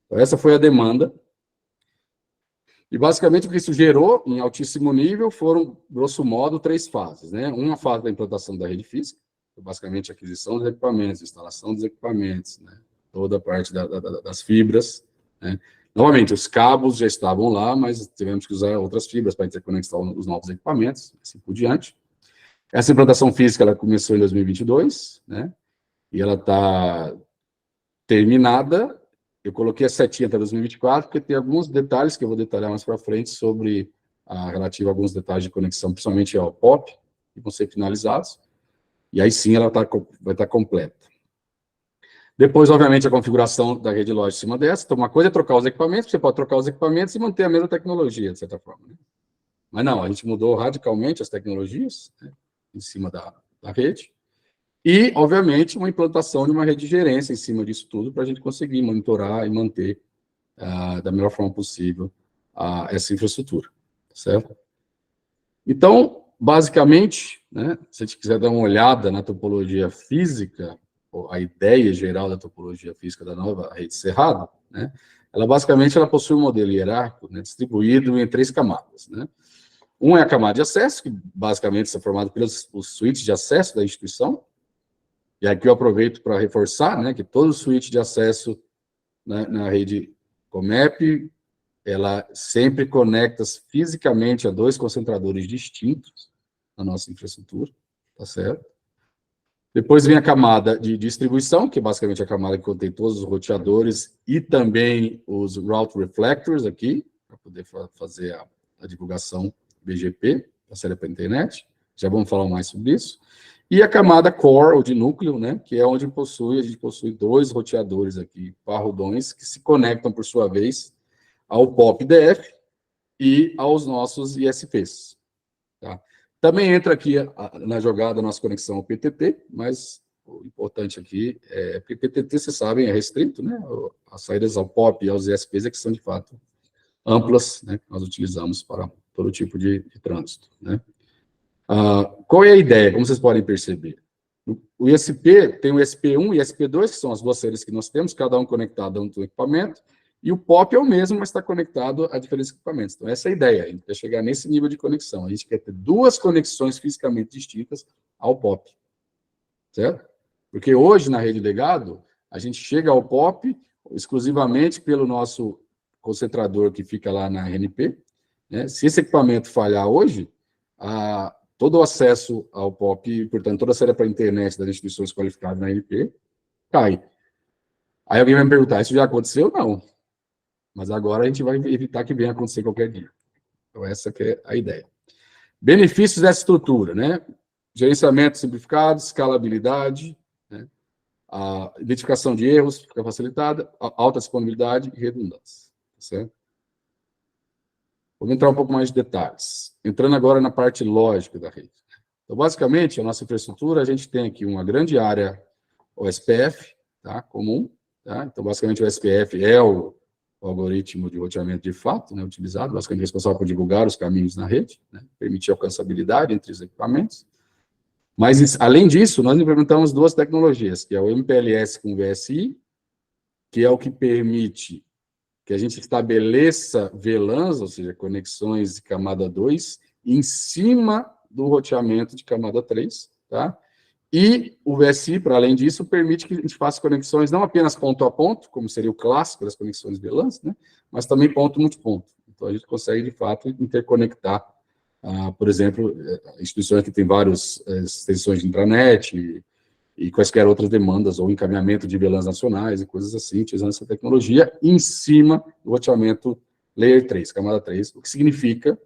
Então, essa foi a demanda. E, basicamente, o que isso gerou, em altíssimo nível, foram, grosso modo, 3 fases, né? Uma fase da implantação da rede física, basicamente, a aquisição dos equipamentos, instalação dos equipamentos, né? Toda a parte das fibras, né? Novamente, os cabos já estavam lá, mas tivemos que usar outras fibras para interconectar os novos equipamentos, assim por diante. Essa implantação física ela começou em 2022, né? E ela está terminada. Eu coloquei a setinha até 2024, porque tem alguns detalhes que eu vou detalhar mais para frente sobre relativo a alguns detalhes de conexão, principalmente ao POP, que vão ser finalizados. E aí sim ela vai estar completa. Depois, obviamente, a configuração da rede lógica em cima dessa. Então, uma coisa é trocar os equipamentos, você pode trocar os equipamentos e manter a mesma tecnologia, de certa forma, né? Mas não, a gente mudou radicalmente as tecnologias, né, em cima da rede. E, obviamente, uma implantação de uma rede de gerência em cima disso tudo, para a gente conseguir monitorar e manter da melhor forma possível essa infraestrutura, certo? Então, basicamente, né, se a gente quiser dar uma olhada na topologia física, ou a ideia geral da topologia física da nova rede Cerrado, né, ela possui um modelo hierárquico, né, distribuído em 3 camadas, né. Um é a camada de acesso, que basicamente é formado pelos switches de acesso da instituição, e aqui eu aproveito para reforçar, né, que todo switch de acesso na rede Comep, ela sempre conecta fisicamente a 2 concentradores distintos na nossa infraestrutura, tá certo? Depois vem a camada de distribuição, que é basicamente a camada que contém todos os roteadores e também os route reflectors aqui, para poder fazer a divulgação BGP, a série para a internet. Já vamos falar mais sobre isso. E a camada core, ou de núcleo, né, que é onde a gente possui 2 roteadores aqui, parrudões, que se conectam, por sua vez, ao POP-DF e aos nossos ISPs. Tá? Também entra aqui na jogada a nossa conexão ao PTT, mas o importante aqui é que o PTT, vocês sabem, é restrito, né? As saídas ao POP e aos ISPs é que são, de fato, amplas, né? Que nós utilizamos para todo tipo de trânsito, né? Qual é a ideia? Como vocês podem perceber? O ISP tem o ISP1 e o ISP2, que são as 2 séries que nós temos, cada um conectado a um equipamento, e o POP é o mesmo, mas está conectado a diferentes equipamentos. Então, essa é a ideia, a gente quer chegar nesse nível de conexão. A gente quer ter 2 conexões fisicamente distintas ao POP, certo? Porque hoje, na rede legado, a gente chega ao POP exclusivamente pelo nosso concentrador que fica lá na RNP, né? Se esse equipamento falhar hoje, todo o acesso ao POP, portanto, toda a série para a internet das instituições qualificadas na RNP, cai. Aí alguém vai me perguntar, isso já aconteceu? Não. Mas agora a gente vai evitar que venha acontecer qualquer dia. Então, essa que é a ideia. Benefícios dessa estrutura, né? Gerenciamento simplificado, escalabilidade, né? A identificação de erros fica facilitada, alta disponibilidade e redundância. Certo? Vamos entrar um pouco mais de detalhes. Entrando agora na parte lógica da rede. Então, basicamente, a nossa infraestrutura, a gente tem aqui uma grande área OSPF, tá? Comum. Tá? Então, basicamente, o OSPF é o algoritmo de roteamento de fato, né, utilizado, basicamente responsável por divulgar os caminhos na rede, né, permitir alcançabilidade entre os equipamentos. Mas, além disso, nós implementamos 2 tecnologias, que é o MPLS com VSI, que é o que permite que a gente estabeleça VLANs, ou seja, conexões de camada 2, em cima do roteamento de camada 3, tá? E o VSI, para além disso, permite que a gente faça conexões não apenas ponto a ponto, como seria o clássico das conexões VLANs, né, mas também ponto-multiponto. Então, a gente consegue, de fato, interconectar, por exemplo, instituições que têm várias extensões de intranet e quaisquer outras demandas, ou encaminhamento de VLANs nacionais e coisas assim, utilizando essa tecnologia em cima do roteamento Layer 3, camada 3, o que significa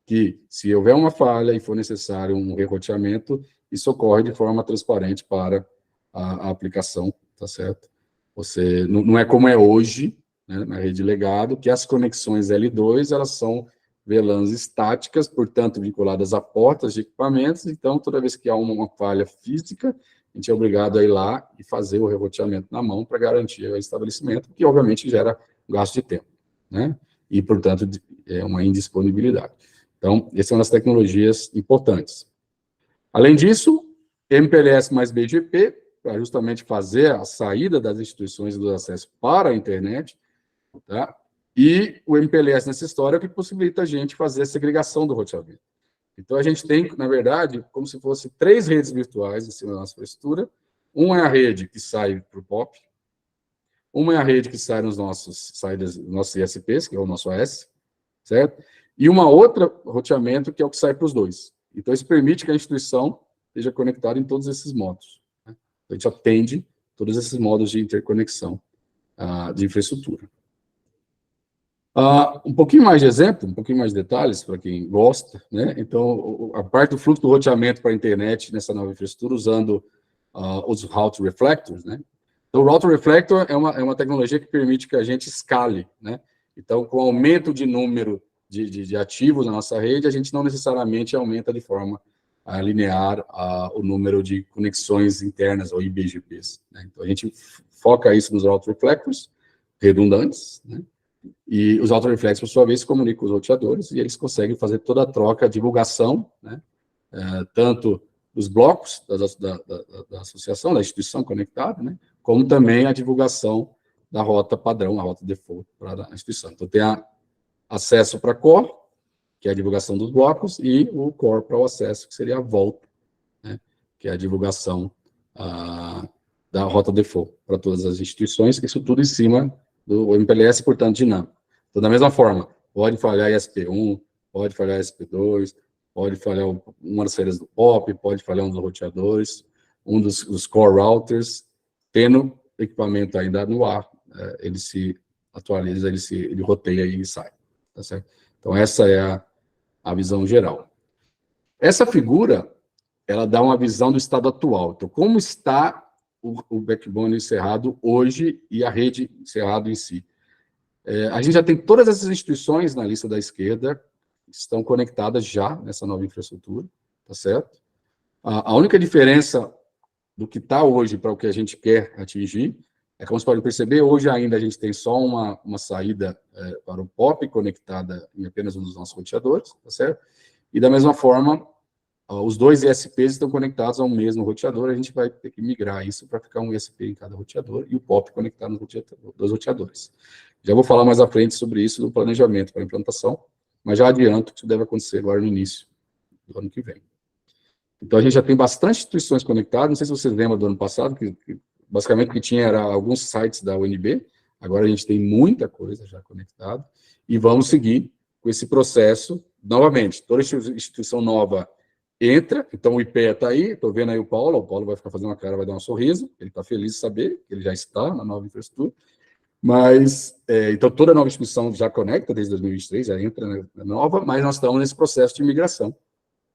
que, se houver uma falha e for necessário um reroteamento, isso ocorre de forma transparente para a aplicação, tá certo? Você, não é como é hoje, né, na rede legado, que as conexões L2, elas são VLANs estáticas, portanto, vinculadas a portas de equipamentos, então, toda vez que há uma falha física, a gente é obrigado a ir lá e fazer o reroteamento na mão para garantir o estabelecimento, que, obviamente, gera gasto de tempo, né? E, portanto, é uma indisponibilidade. Então, essas são as tecnologias importantes. Além disso, MPLS mais BGP, para justamente fazer a saída das instituições do acesso para a internet, tá? E o MPLS nessa história é o que possibilita a gente fazer a segregação do roteamento. Então, a gente tem, na verdade, como se fosse 3 redes virtuais em cima da nossa infraestrutura. Uma é a rede que sai para o POP, uma é a rede que sai nos nossos ISPs, que é o nosso AS, certo? E uma outra roteamento, que é o que sai para os 2. Então, isso permite que a instituição esteja conectada em todos esses modos, né? A gente atende todos esses modos de interconexão de infraestrutura. Um pouquinho mais de exemplo, um pouquinho mais de detalhes, para quem gosta, né? Então, a parte do fluxo do roteamento para a internet nessa nova infraestrutura, usando os route reflectors, né? Então, o route reflector é uma tecnologia que permite que a gente escale, né? Então, com o aumento de número de ativos na nossa rede, a gente não necessariamente aumenta de forma linear o número de conexões internas, ou IBGPs, né? Então, a gente foca isso nos route reflectors redundantes, né? E os route reflectors, por sua vez, se comunicam com os roteadores e eles conseguem fazer toda a troca, a divulgação, né, tanto dos blocos da associação, da instituição conectada, né, como também a divulgação da rota padrão, a rota default para a instituição. Então, tem acesso para core, que é a divulgação dos blocos, e o core para o acesso, que seria a volta, né, que é a divulgação da rota default para todas as instituições, isso tudo em cima do MPLS, portanto, dinâmico. Então, da mesma forma, pode falhar ESP1, pode falhar ESP2, pode falhar uma das saídas do POP, pode falhar um dos roteadores, um dos core routers, tendo equipamento ainda no ar, ele se atualiza, ele roteia e sai, tá certo? Então, essa é a visão geral. Essa figura, ela dá uma visão do estado atual. Então, como está o backbone encerrado hoje e a rede encerrado em si? A gente já tem todas essas instituições na lista da esquerda que estão conectadas já nessa nova infraestrutura, tá certo? A única diferença do que está hoje para o que a gente quer atingir é, como você pode perceber, hoje ainda a gente tem só uma saída para o POP conectada em apenas um dos nossos roteadores, tá certo? E da mesma forma, os dois ISPs estão conectados ao mesmo roteador, a gente vai ter que migrar isso para ficar um ISP em cada roteador e o POP conectado nos dois roteadores. Já vou falar mais à frente sobre isso do planejamento para a implantação, mas já adianto que isso deve acontecer agora no início do ano que vem. Então, a gente já tem bastante instituições conectadas, não sei se vocês lembram do ano passado, que basicamente o que tinha era alguns sites da UNB, agora a gente tem muita coisa já conectada, e vamos seguir com esse processo, novamente, toda instituição nova entra, então o IPEA está aí, estou vendo aí o Paulo vai ficar fazendo uma cara, vai dar um sorriso, ele está feliz de saber que ele já está na nova infraestrutura, mas, então toda nova instituição já conecta desde 2023, já entra na nova, mas nós estamos nesse processo de migração,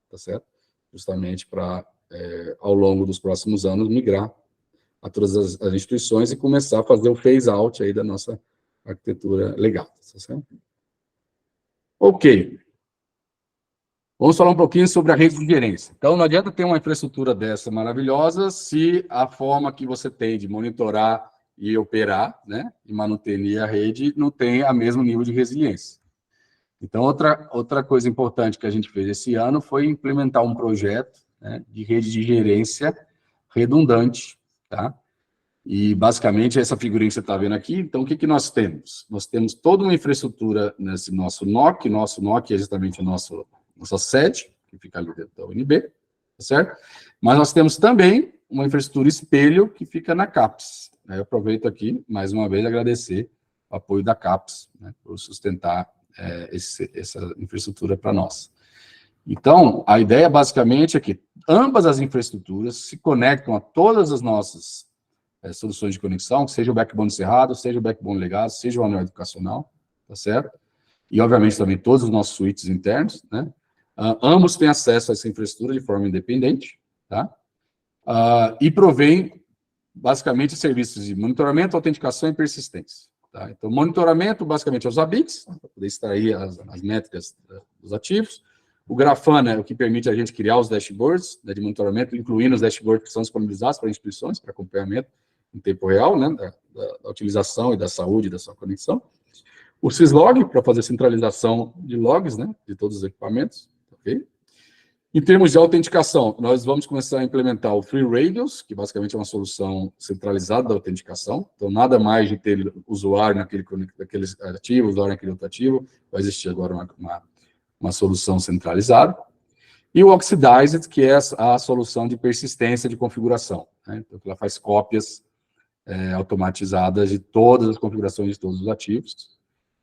tá certo? Justamente para, ao longo dos próximos anos, migrar a todas as instituições e começar a fazer o phase-out aí da nossa arquitetura legal, tá certo? Ok. Vamos falar um pouquinho sobre a rede de gerência. Então, não adianta ter uma infraestrutura dessa maravilhosa se a forma que você tem de monitorar e operar, né, e manter a rede não tem o mesmo nível de resiliência. Então, outra coisa importante que a gente fez esse ano foi implementar um projeto, né, de rede de gerência redundante, tá? E, basicamente, essa figurinha que você está vendo aqui, então, o que nós temos? Nós temos toda uma infraestrutura nesse nosso NOC é justamente a nossa sede, que fica ali dentro da UNB, tá certo? Mas nós temos também uma infraestrutura espelho que fica na CAPES. Eu aproveito aqui, mais uma vez, agradecer o apoio da CAPES, né, por sustentar essa infraestrutura para nós. Então, a ideia, basicamente, é que ambas as infraestruturas se conectam a todas as nossas soluções de conexão, seja o backbone cerrado, seja o backbone legado, seja o anel educacional, tá certo? E, obviamente, também todos os nossos switches internos, né? Ambos têm acesso a essa infraestrutura de forma independente, tá? E provém, basicamente, serviços de monitoramento, autenticação e persistência. Tá? Então, monitoramento, basicamente, é os ABICs, para poder extrair as métricas dos ativos. O Grafana é o que permite a gente criar os dashboards, né, de monitoramento, incluindo os dashboards que são disponibilizados para instituições, para acompanhamento em tempo real, né, da utilização e da saúde da sua conexão. O Syslog, para fazer centralização de logs, né, de todos os equipamentos. Okay? Em termos de autenticação, nós vamos começar a implementar o Free Radios, que basicamente é uma solução centralizada da autenticação. Então, nada mais de ter usuário naquele ativo, usuário naquele outro ativo. Vai existir agora uma solução centralizada. E o Oxidized, que é a solução de persistência de configuração. Né? Então, ela faz cópias automatizadas de todas as configurações de todos os ativos.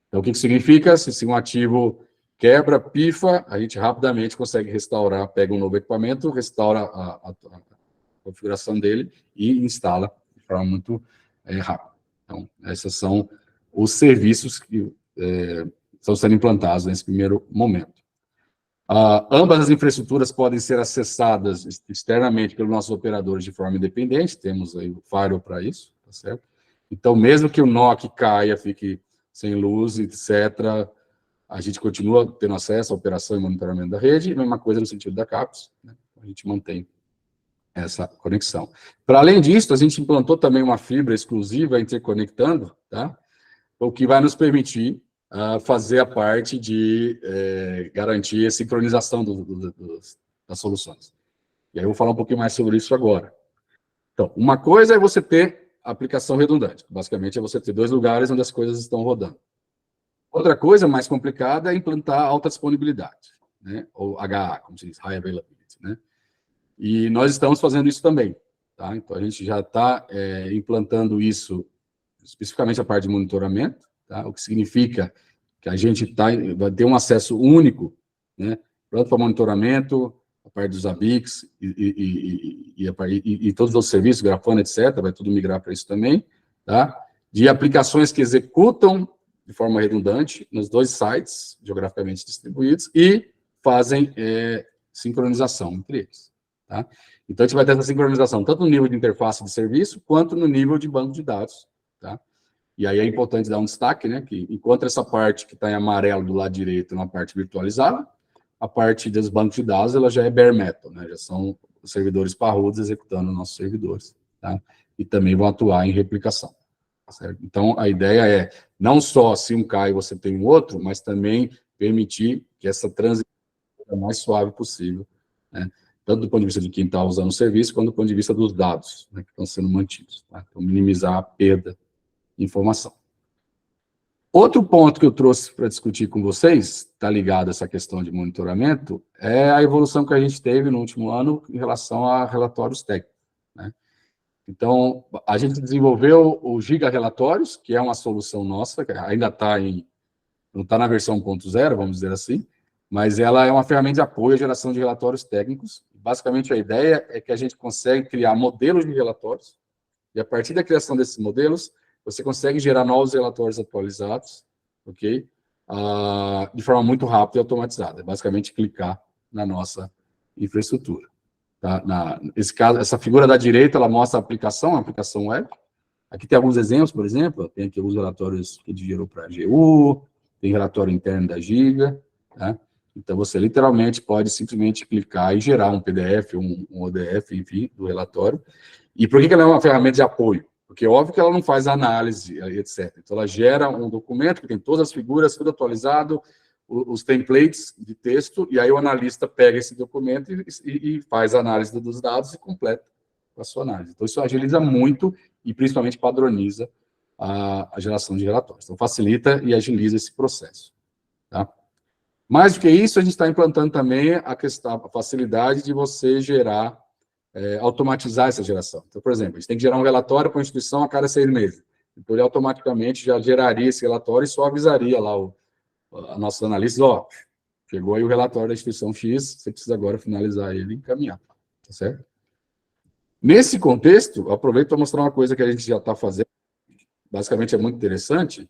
Então, o que significa? Se um ativo quebra, pifa, a gente rapidamente consegue restaurar, pega um novo equipamento, restaura a configuração dele e instala de forma muito rápida. Então, esses são os serviços que estão sendo implantados nesse primeiro momento. Ambas as infraestruturas podem ser acessadas externamente pelos nossos operadores de forma independente, temos aí o Firewall para isso, tá certo? Então, mesmo que o NOC caia, fique sem luz, etc., a gente continua tendo acesso à operação e monitoramento da rede, mesma coisa no sentido da CAPES, né? A gente mantém essa conexão. Para além disso, a gente implantou também uma fibra exclusiva interconectando, tá? O que vai nos permitir fazer a parte de garantir a sincronização das soluções. E aí eu vou falar um pouquinho mais sobre isso agora. Então, uma coisa é você ter aplicação redundante. Basicamente, é você ter 2 lugares onde as coisas estão rodando. Outra coisa mais complicada é implantar alta disponibilidade, né? Ou HA, como se diz, High Availability, né? E nós estamos fazendo isso também, tá? Então, a gente já está implantando isso, especificamente a parte de monitoramento, tá? O que significa que a gente vai ter um acesso único, né? Tanto para monitoramento, a parte dos ABICs e todos os serviços, Grafana, etc., vai tudo migrar para isso também, tá? De aplicações que executam de forma redundante nos 2 sites geograficamente distribuídos e fazem sincronização entre eles, tá? Então, a gente vai ter essa sincronização tanto no nível de interface de serviço quanto no nível de banco de dados, tá? E aí é importante dar um destaque, né, que enquanto essa parte que está em amarelo do lado direito é uma parte virtualizada, a parte dos bancos de dados, ela já é bare metal, né, já são os servidores parrudos executando nossos servidores, tá? E também vão atuar em replicação, certo? Então, a ideia é, não só se um cai você tem um outro, mas também permitir que essa transição seja a mais suave possível, né? Tanto do ponto de vista de quem está usando o serviço, quanto do ponto de vista dos dados, né, que estão sendo mantidos, tá? Então, minimizar a perda de informação. Outro ponto que eu trouxe para discutir com vocês, está ligado a essa questão de monitoramento, é a evolução que a gente teve no último ano em relação a relatórios técnicos, né? Então, a gente desenvolveu o Giga Relatórios, que é uma solução nossa, que ainda não está na versão 1.0, vamos dizer assim, mas ela é uma ferramenta de apoio à geração de relatórios técnicos. Basicamente, a ideia é que a gente consegue criar modelos de relatórios, e a partir da criação desses modelos, você consegue gerar novos relatórios atualizados, ok? De forma muito rápida e automatizada. É basicamente clicar na nossa infraestrutura. Tá? Nesse caso, essa figura da direita, ela mostra a aplicação web. Aqui tem alguns exemplos, por exemplo, tem aqui alguns relatórios que a gente gerou para a AGU, tem relatório interno da Giga, tá? Então, você literalmente pode simplesmente clicar e gerar um PDF, um ODF, enfim, do relatório. E por que ela é uma ferramenta de apoio? Porque é óbvio que ela não faz análise, etc. Então, ela gera um documento que tem todas as figuras, tudo atualizado, os templates de texto, e aí o analista pega esse documento e faz a análise dos dados e completa a sua análise. Então, isso agiliza muito e, principalmente, padroniza a geração de relatórios. Então, facilita e agiliza esse processo, tá? Mais do que isso, a gente está implantando também a facilidade de você gerar, automatizar essa geração. Então, por exemplo, a gente tem que gerar um relatório para a instituição a cada 6 meses. Então, ele automaticamente já geraria esse relatório e só avisaria lá a nossos analistas, ó, chegou aí o relatório da instituição X, você precisa agora finalizar ele e encaminhar, tá certo? Nesse contexto, aproveito para mostrar uma coisa que a gente já está fazendo, basicamente é muito interessante,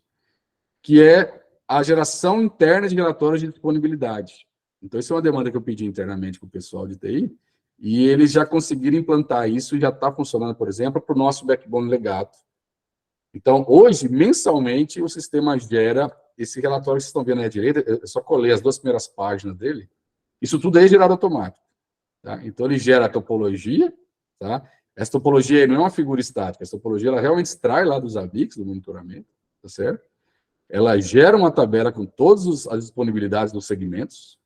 que é a geração interna de relatórios de disponibilidade. Então, isso é uma demanda que eu pedi internamente para o pessoal de TI, e eles já conseguiram implantar isso e já está funcionando, por exemplo, para o nosso backbone legado. Então, hoje, mensalmente, o sistema gera esse relatório que vocês estão vendo aí à direita, eu só colei as 2 primeiras páginas dele, isso tudo é gerado automático, tá? Então, ele gera a topologia, tá? Essa topologia não é uma figura estática, essa topologia ela realmente extrai lá dos ABICs, do monitoramento, tá certo? Ela gera uma tabela com todas as disponibilidades dos segmentos,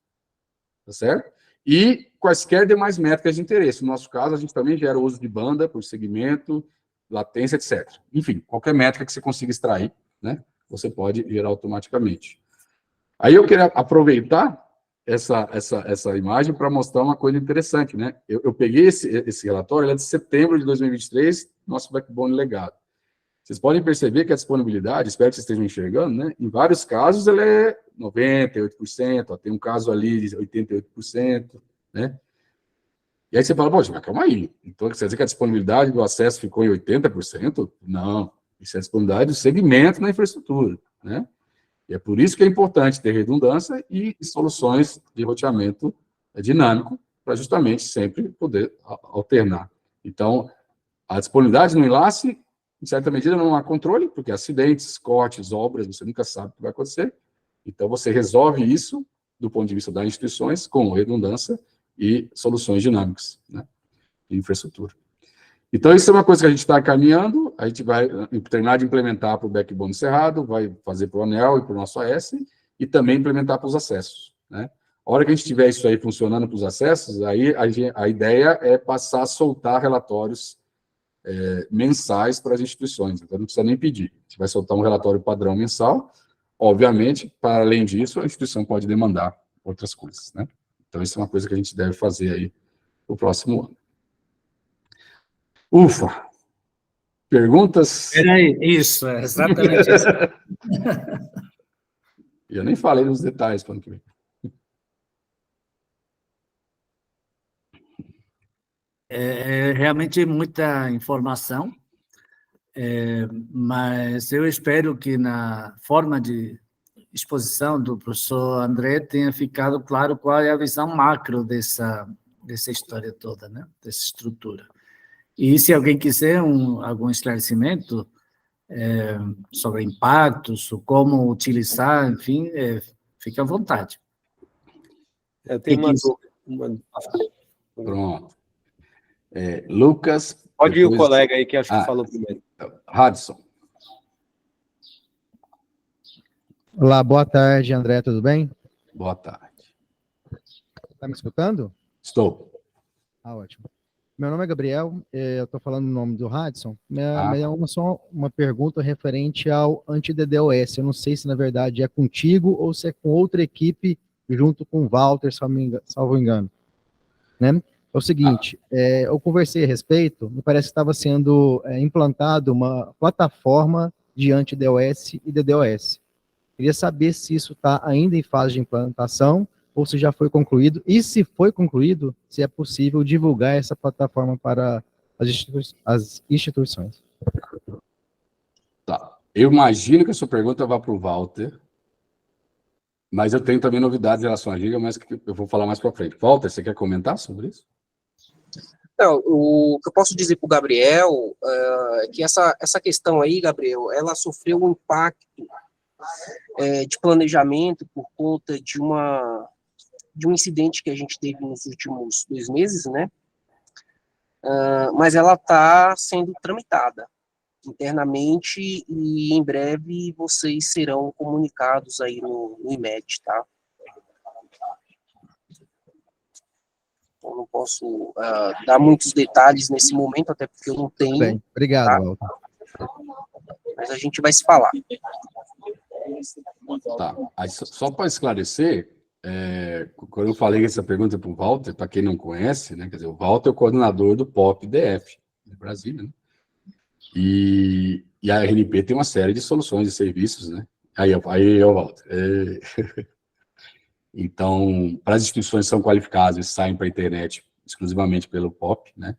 tá certo? E quaisquer demais métricas de interesse. No nosso caso, a gente também gera o uso de banda por segmento, latência, etc. Enfim, qualquer métrica que você consiga extrair, né, você pode gerar automaticamente. Aí eu queria aproveitar essa imagem para mostrar uma coisa interessante, né? Eu peguei esse relatório, ele é de setembro de 2023, nosso backbone legado. Vocês podem perceber que a disponibilidade, espero que vocês estejam enxergando, né? Em vários casos, ela é 98%, ó, tem um caso ali de 88%, né? E aí você fala, poxa, mas calma aí. Então, quer dizer que a disponibilidade do acesso ficou em 80%? Não. Isso é a disponibilidade do segmento na infraestrutura, né? E é por isso que é importante ter redundância e soluções de roteamento dinâmico, para justamente sempre poder alternar. Então, a disponibilidade no enlace, em certa medida, não há controle, porque acidentes, cortes, obras, você nunca sabe o que vai acontecer. Então, você resolve isso, do ponto de vista das instituições, com redundância e soluções dinâmicas, né, de infraestrutura. Então, isso é uma coisa que a gente está caminhando, a gente vai terminar de implementar para o backbone cerrado, vai fazer para o ANEL e para o nosso AS, e também implementar para os acessos, né? A hora que a gente tiver isso aí funcionando para os acessos, aí a ideia é passar a soltar relatórios mensais para as instituições. Então, não precisa nem pedir. A gente vai soltar um relatório padrão mensal. Obviamente, para além disso, a instituição pode demandar outras coisas, né? Então, isso é uma coisa que a gente deve fazer aí no próximo ano. Ufa! Perguntas? Peraí, isso, é exatamente isso. Eu nem falei nos detalhes para o ano que vem. É realmente muita informação, mas eu espero que na forma de exposição do professor André tenha ficado claro qual é a visão macro dessa história toda, né? Dessa estrutura. E se alguém quiser algum esclarecimento sobre impactos, como utilizar, enfim, fique à vontade. Eu tenho uma dúvida. Pronto. Lucas... Pode ir o colega aí, que acho que falou primeiro. Hudson. Olá, boa tarde, André, tudo bem? Boa tarde. Está me escutando? Estou. Ótimo. Meu nome é Gabriel, eu estou falando no nome do Hudson, mas é só uma pergunta referente ao anti-DDoS. Eu não sei se, na verdade, é contigo ou se é com outra equipe, junto com o Walter, salvo engano. Né? É o seguinte, eu conversei a respeito, me parece que estava sendo implantado uma plataforma de anti-DOS e DDoS. Queria saber se isso está ainda em fase de implantação ou se já foi concluído, e se foi concluído, se é possível divulgar essa plataforma para as instituições. Tá. Eu imagino que a sua pergunta vá para o Walter, mas eu tenho também novidades em relação à Giga, mas que eu vou falar mais para frente. Walter, você quer comentar sobre isso? Não, o que eu posso dizer para o Gabriel é que essa questão aí, Gabriel, ela sofreu um impacto de planejamento por conta de um incidente que a gente teve nos últimos 2 meses, né? Mas ela está sendo tramitada internamente e em breve vocês serão comunicados aí no IMED, tá? Eu não posso dar muitos detalhes nesse momento, até porque eu não tenho. Bem, obrigado, tá? Walter. Mas a gente vai se falar. Tá. Aí, só para esclarecer, quando eu falei essa pergunta para o Walter, para quem não conhece, né, quer dizer, o Walter é o coordenador do POP-DF, de Brasília, né? E a RNP tem uma série de soluções e serviços, né? Aí o Walter. Então, para as instituições que são qualificadas e saem para a internet exclusivamente pelo POP, né?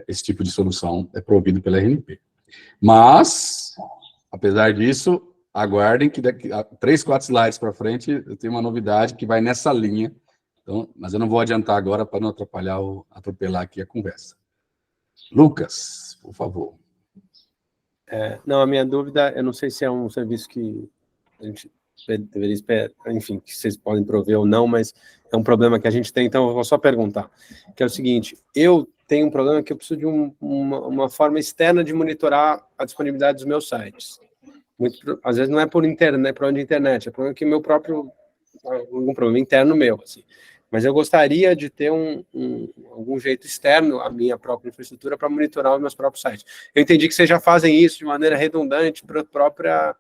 Esse tipo de solução é provido pela RNP. Mas, apesar disso, aguardem que daqui a 3, 4 slides para frente eu tenho uma novidade que vai nessa linha. Então, mas eu não vou adiantar agora para não atropelar aqui a conversa. Lucas, por favor. Não, a minha dúvida, eu não sei se é um serviço que a gente deveria esperar, enfim, que vocês podem prover ou não, mas é um problema que a gente tem, então eu vou só perguntar, que é o seguinte, eu tenho um problema que eu preciso de uma forma externa de monitorar a disponibilidade dos meus sites. Às vezes não é por internet, problema de internet, é problema que algum problema interno meu, assim. Mas eu gostaria de ter algum jeito externo à minha própria infraestrutura para monitorar os meus próprios sites. Eu entendi que vocês já fazem isso de maneira redundante para a própria,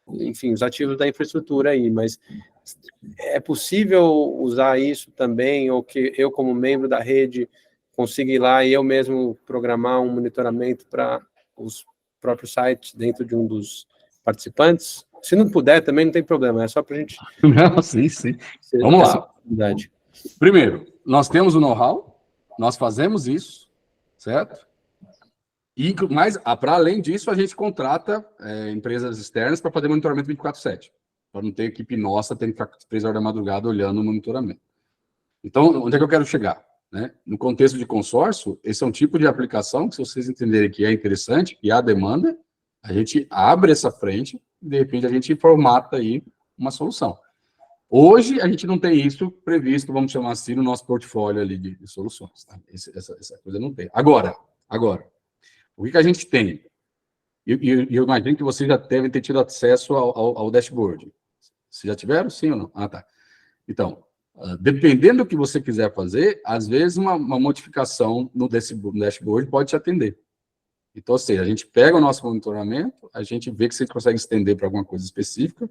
enfim, os ativos da infraestrutura aí, mas é possível usar isso também, ou que eu, como membro da rede, consiga ir lá e eu mesmo programar um monitoramento para os próprios sites dentro de um dos participantes? Se não puder, também não tem problema, é só para a gente... Não, sim. Vamos lá. Primeiro, nós temos o know-how, nós fazemos isso, certo? E, mas, para além disso, a gente contrata empresas externas para fazer monitoramento 24/7, para não ter equipe nossa tendo que ficar 3 horas da madrugada olhando o monitoramento. Então, onde é que eu quero chegar? Né? No contexto de consórcio, esse é um tipo de aplicação que, se vocês entenderem que é interessante, que há demanda, a gente abre essa frente e, de repente, a gente formata aí uma solução. Hoje, a gente não tem isso previsto, vamos chamar assim, no nosso portfólio ali de soluções. Tá? Essa coisa não tem. Agora, o que a gente tem? E eu imagino que vocês já devem ter tido acesso ao dashboard. Vocês já tiveram? Sim ou não? Ah, tá. Então, dependendo do que você quiser fazer, às vezes uma modificação no dashboard pode te atender. Então, ou seja, a gente pega o nosso monitoramento, a gente vê que você consegue estender para alguma coisa específica,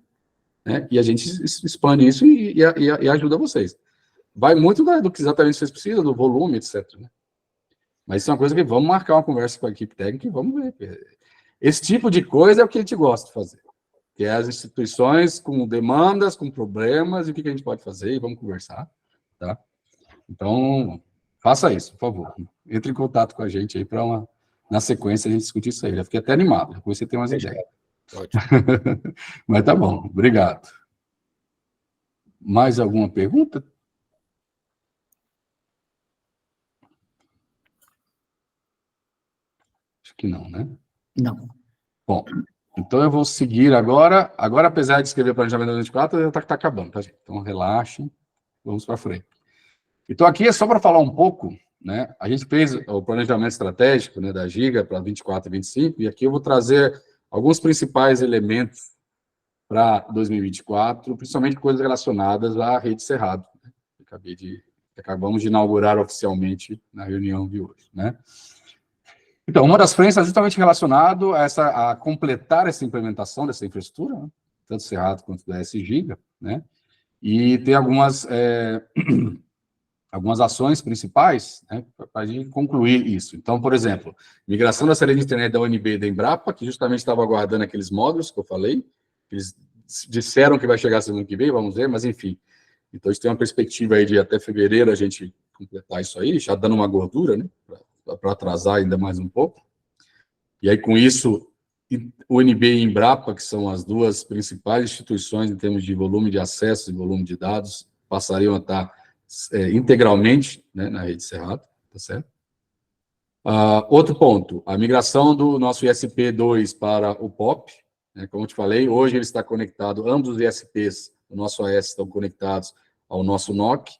né, e a gente expande isso e ajuda vocês. Vai muito do que exatamente vocês precisam, do volume, etc. Né? Mas isso é uma coisa que vamos marcar uma conversa com a equipe técnica e vamos ver. Esse tipo de coisa é o que a gente gosta de fazer. Que é as instituições com demandas, com problemas, e o que a gente pode fazer, e vamos conversar, tá? Então, faça isso, por favor. Entre em contato com a gente aí para na sequência a gente discutir isso aí. Já fiquei até animado, depois você tem umas ideias. Ótimo. Mas tá bom, obrigado. Mais alguma pergunta? Acho que não, né? Não. Bom, então eu vou seguir agora. Agora, apesar de escrever planejamento 2024, já está acabando, tá, gente? Então, relaxem, vamos para frente. Então, aqui é só para falar um pouco, né? A gente fez o planejamento estratégico, né, da Giga para 24 e 25, e aqui eu vou trazer alguns principais elementos para 2024, principalmente coisas relacionadas à Rede Cerrado, né? Acabamos de inaugurar oficialmente na reunião de hoje, né? Então, uma das frentes é justamente relacionado a completar essa implementação dessa infraestrutura, né? Tanto Cerrado quanto da S-Giga, né? E tem algumas ações principais, né, para a gente concluir isso. Então, por exemplo, migração da saída de internet da UNB e da Embrapa, que justamente estava aguardando aqueles módulos que eu falei, eles disseram que vai chegar semana que vem, vamos ver, mas enfim. Então, a gente tem uma perspectiva aí de até fevereiro a gente completar isso aí, já dando uma gordura, né, para atrasar ainda mais um pouco. E aí, com isso, UNB e Embrapa, que são as duas principais instituições em termos de volume de acesso e volume de dados, passariam a estar integralmente, né, na rede Cerrado, tá certo? Outro ponto, a migração do nosso ISP2 para o POP, né, como eu te falei, hoje ele está conectado, ambos os ISPs do nosso AS estão conectados ao nosso NOC.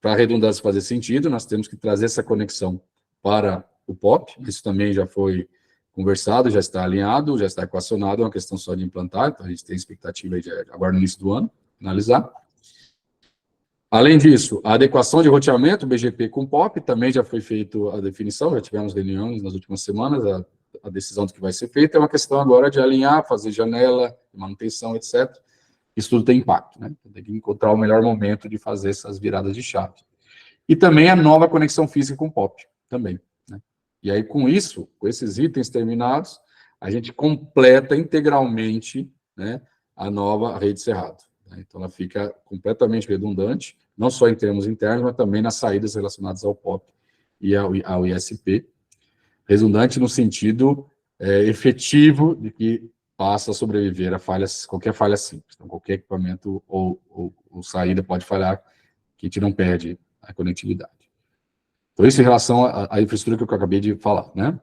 Para a redundância fazer sentido, nós temos que trazer essa conexão para o POP, isso também já foi conversado, já está alinhado, já está equacionado, é uma questão só de implantar, então a gente tem expectativa aí de agora no início do ano, finalizar. Além disso, a adequação de roteamento, BGP com POP, também já foi feita a definição, já tivemos reuniões nas últimas semanas, a decisão do que vai ser feita, é uma questão agora de alinhar, fazer janela, manutenção, etc. Isso tudo tem impacto, né? Tem que encontrar o melhor momento de fazer essas viradas de chave. E também a nova conexão física com POP, também, né? E aí, com isso, com esses itens terminados, a gente completa integralmente, né, a nova rede Cerrado. Então, ela fica completamente redundante, não só em termos internos, mas também nas saídas relacionadas ao POP e ao ISP. Redundante no sentido efetivo de que passa a sobreviver a falhas, qualquer falha simples. Então, qualquer equipamento ou saída pode falhar, que a gente não perde a conectividade. Então, isso em relação à infraestrutura que eu acabei de falar, né?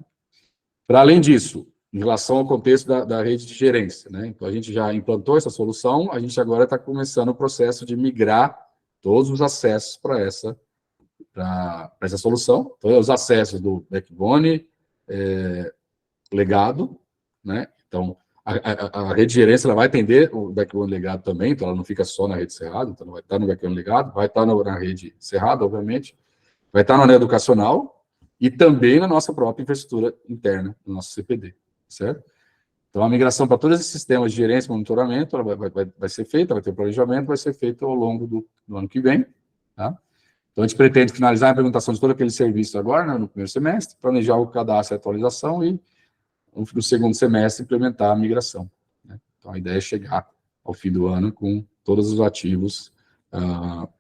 Para além disso, em relação ao contexto da rede de gerência, né? Então, a gente já implantou essa solução, a gente agora está começando o processo de migrar todos os acessos para essa solução. Então, os acessos do backbone, legado, né? Então, a rede de gerência ela vai atender o backbone legado também, então ela não fica só na rede Cerrado, então ela vai estar no backbone legado, vai estar na rede Cerrado, obviamente, vai estar na área educacional e também na nossa própria infraestrutura interna, no nosso CPD, certo? Então, a migração para todos esses sistemas de gerência e monitoramento ela vai ser feita, vai ter planejamento, vai ser feito ao longo do ano que vem, tá? Então, a gente pretende finalizar a implementação de todo aquele serviço agora, né, no primeiro semestre, planejar o cadastro e a atualização e, no segundo semestre, implementar a migração, né? Então, a ideia é chegar ao fim do ano com todos os ativos,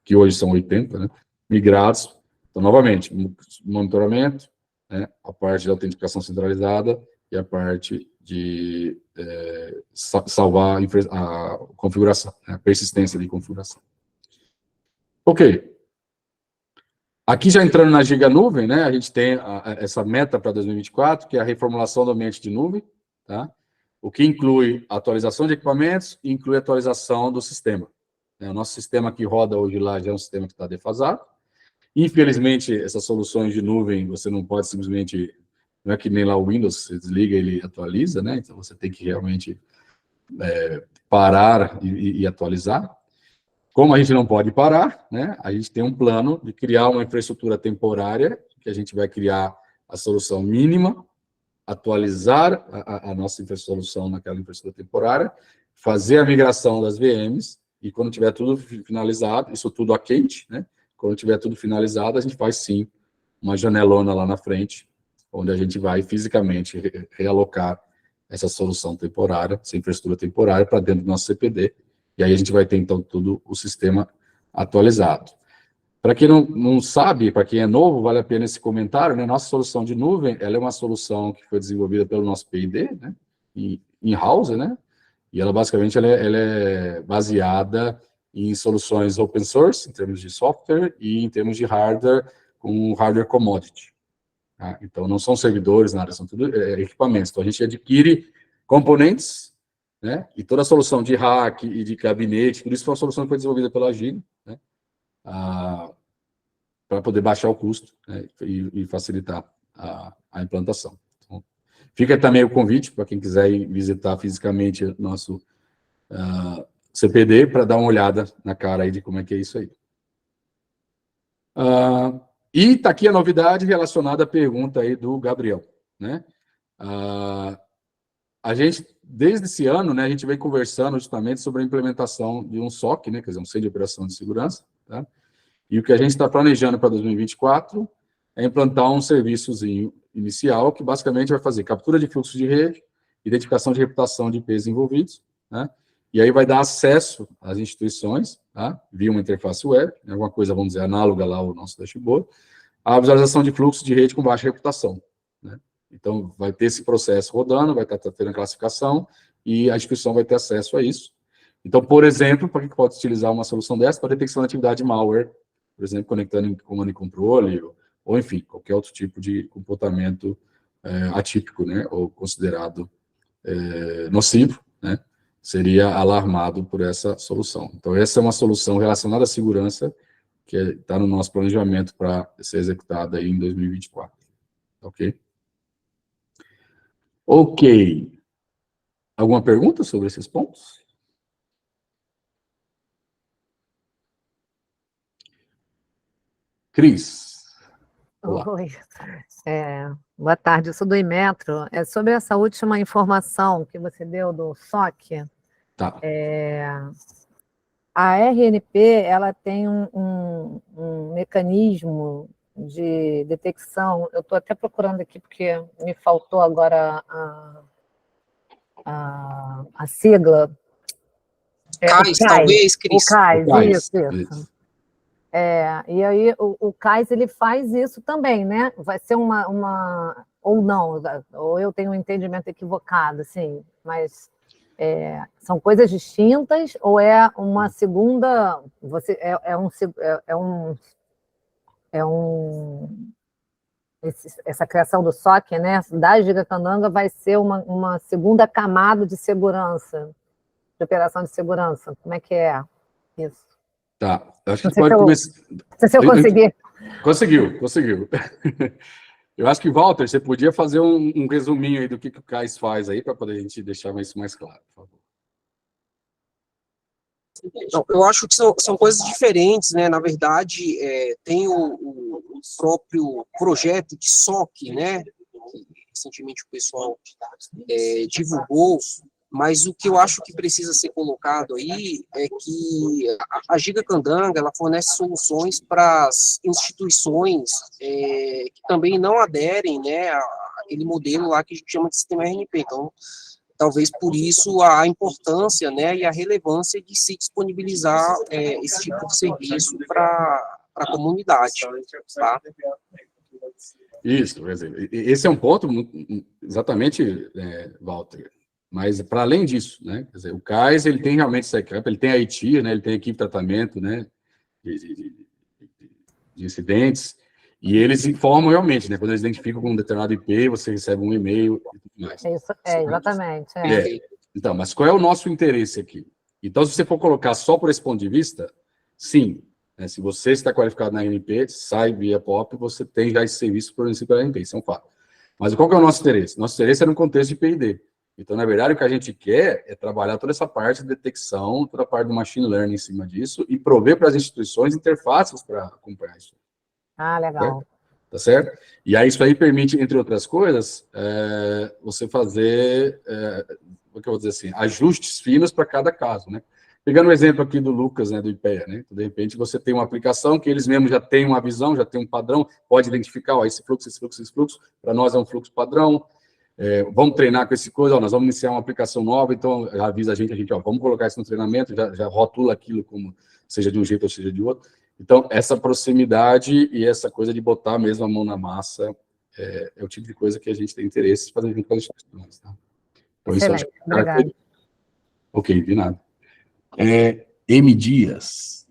que hoje são 80, né, migrados. Então, novamente, monitoramento, né, a parte de autenticação centralizada e a parte de salvar a configuração, né, a persistência de configuração. Ok. Aqui, já entrando na Giga Nuvem, né, a gente tem essa meta para 2024, que é a reformulação do ambiente de nuvem, tá? O que inclui a atualização de equipamentos e inclui a atualização do sistema. O nosso sistema que roda hoje lá já é um sistema que está defasado. Infelizmente, essas soluções de nuvem, você não pode simplesmente, não é que nem lá o Windows, você desliga e ele atualiza, né? Então, você tem que realmente parar e atualizar. como a gente não pode parar, né, a gente tem um plano de criar uma infraestrutura temporária, que a gente vai criar a solução mínima, atualizar a nossa solução naquela infraestrutura temporária, fazer a migração das VMs, e quando tiver tudo finalizado, isso tudo a quente, né, quando tiver tudo finalizado, a gente faz sim uma janelona lá na frente, onde a gente vai fisicamente realocar essa solução temporária, essa infraestrutura temporária para dentro do nosso CPD, e aí a gente vai ter, então, todo o sistema atualizado. Para quem não sabe, para quem é novo, vale a pena esse comentário, né? Nossa solução de nuvem, ela é uma solução que foi desenvolvida pelo nosso P&D, né? In-house, né? E ela, basicamente, ela é baseada em soluções open source, em termos de software, e em termos de hardware, com hardware commodity. Tá? Então, não são servidores, nada, são tudo equipamentos. Então, a gente adquire componentes, né? E toda a solução de rack e de gabinete, tudo isso foi uma solução que foi desenvolvida pela Agile, né? Para poder baixar o custo, né? e facilitar a implantação. Então, fica também o convite para quem quiser ir visitar fisicamente o nosso CPD para dar uma olhada na cara aí de como é que é isso aí. E está aqui a novidade relacionada à pergunta aí do Gabriel, né? A gente, desde esse ano, né, a gente vem conversando justamente sobre a implementação de um SOC, né, quer dizer, um Centro de Operação de Segurança, tá? E o que a gente está planejando para 2024 é implantar um serviçozinho inicial que basicamente vai fazer captura de fluxo de rede, identificação de reputação de IPs envolvidos, né? E aí vai dar acesso às instituições, tá? Via uma interface web, né, alguma coisa, vamos dizer, análoga lá ao nosso dashboard, a visualização de fluxo de rede com baixa reputação, né? Então, vai ter esse processo rodando, vai estar tendo a classificação, e a instituição vai ter acesso a isso. Então, por exemplo, para que pode utilizar uma solução dessa? Para detecção de atividade de malware, por exemplo, conectando em comando e controle, ou enfim, qualquer outro tipo de comportamento atípico, né, ou considerado nocivo, né, seria alarmado por essa solução. Então, essa é uma solução relacionada à segurança, que está no nosso planejamento para ser executada aí em 2024. Ok? Ok. Alguma pergunta sobre esses pontos? Cris. Olá. Oi. Boa tarde, eu sou do Inmetro. É sobre essa última informação que você deu do SOC. Tá. A RNP, ela tem um mecanismo de detecção. Eu estou até procurando aqui porque me faltou agora a sigla. CAIS, talvez, Cris. O CAIS, O CAIS, isso. E aí o CAIS, ele faz isso também, né? Vai ser uma ou não, ou eu tenho um entendimento equivocado, assim, mas são coisas distintas, ou é uma segunda, essa criação do SOC, né, da Gigacandanga vai ser uma segunda camada de segurança, de operação de segurança. Como é que é isso? Tá, acho que pode começar. Não sei se eu consegui. Conseguiu. Eu acho que, Walter, você podia fazer um resuminho aí do que o CAIS faz aí, para poder a gente deixar isso mais claro, por favor. Não, eu acho que são coisas diferentes, né? Na verdade, tem o próprio projeto de SOC, né? Que recentemente o pessoal divulgou, mas o que eu acho que precisa ser colocado aí é que a Gigacandanga, ela fornece soluções para as instituições que também não aderem, né, àquele modelo lá que a gente chama de sistema RNP. Então, talvez por isso a importância, né, e a relevância de se disponibilizar esse tipo de serviço para a comunidade, tá? Isso, quer dizer, esse é um ponto exatamente, Walter. Mas, para além disso, né, quer dizer, o CAIS, ele tem realmente SecCamp, ele tem a IT, né, ele tem equipe de tratamento, né, de incidentes, e eles informam realmente, né, quando eles identificam com um determinado IP, você recebe um e-mail e tudo mais. Isso, exatamente. Então, mas qual é o nosso interesse aqui? Então, se você for colocar só por esse ponto de vista, sim, né, se você está qualificado na RNP, sai via POP, você tem já esse serviço fornecido pela RNP, isso é um fato. Mas qual que é o nosso interesse? Nosso interesse é no contexto de P&D. Então, na verdade, o que a gente quer é trabalhar toda essa parte de detecção, toda a parte do machine learning em cima disso e prover para as instituições interfaces para acompanhar isso. Ah, legal. Tá certo? E aí isso aí permite, entre outras coisas, você fazer, como que eu vou dizer assim, ajustes finos para cada caso, né? Pegando o exemplo aqui do Lucas, né, do IPEA, né? De repente você tem uma aplicação que eles mesmos já têm uma visão, já tem um padrão, pode identificar, ó, esse fluxo, para nós é um fluxo padrão, vamos treinar com esse coisa, ó, nós vamos iniciar uma aplicação nova, então avisa a gente, ó, vamos colocar isso no treinamento, já rotula aquilo como seja de um jeito ou seja de outro. Então, essa proximidade e essa coisa de botar mesmo a mão na massa é o tipo de coisa que a gente tem interesse em fazer junto com as instituições. Tá? Então, isso acho que Obrigada. Ok, de nada. M. Dias.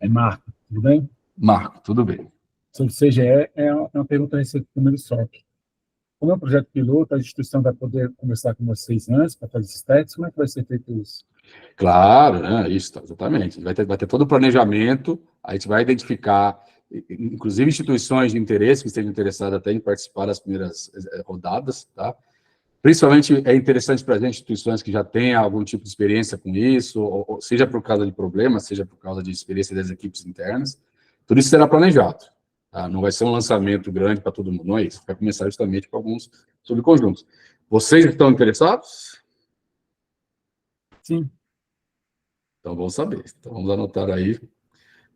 Marco, tudo bem? Marco, tudo bem. Sobre o CGE, é uma pergunta a respeito do primeiro SOC. Como é um projeto piloto, a instituição vai poder conversar com vocês antes para fazer esses testes? Como é que vai ser feito isso? Claro, né? Isso, exatamente. Vai ter todo o planejamento, a gente vai identificar, inclusive, instituições de interesse que estejam interessadas até em participar das primeiras rodadas, tá? Principalmente é interessante para as instituições que já têm algum tipo de experiência com isso, ou seja por causa de problemas, seja por causa de experiência das equipes internas. Tudo isso será planejado. Tá? Não vai ser um lançamento grande para todo mundo, não é isso. Vai começar justamente com alguns subconjuntos. Vocês estão interessados? Sim. Então, vamos saber. Então, vamos anotar aí,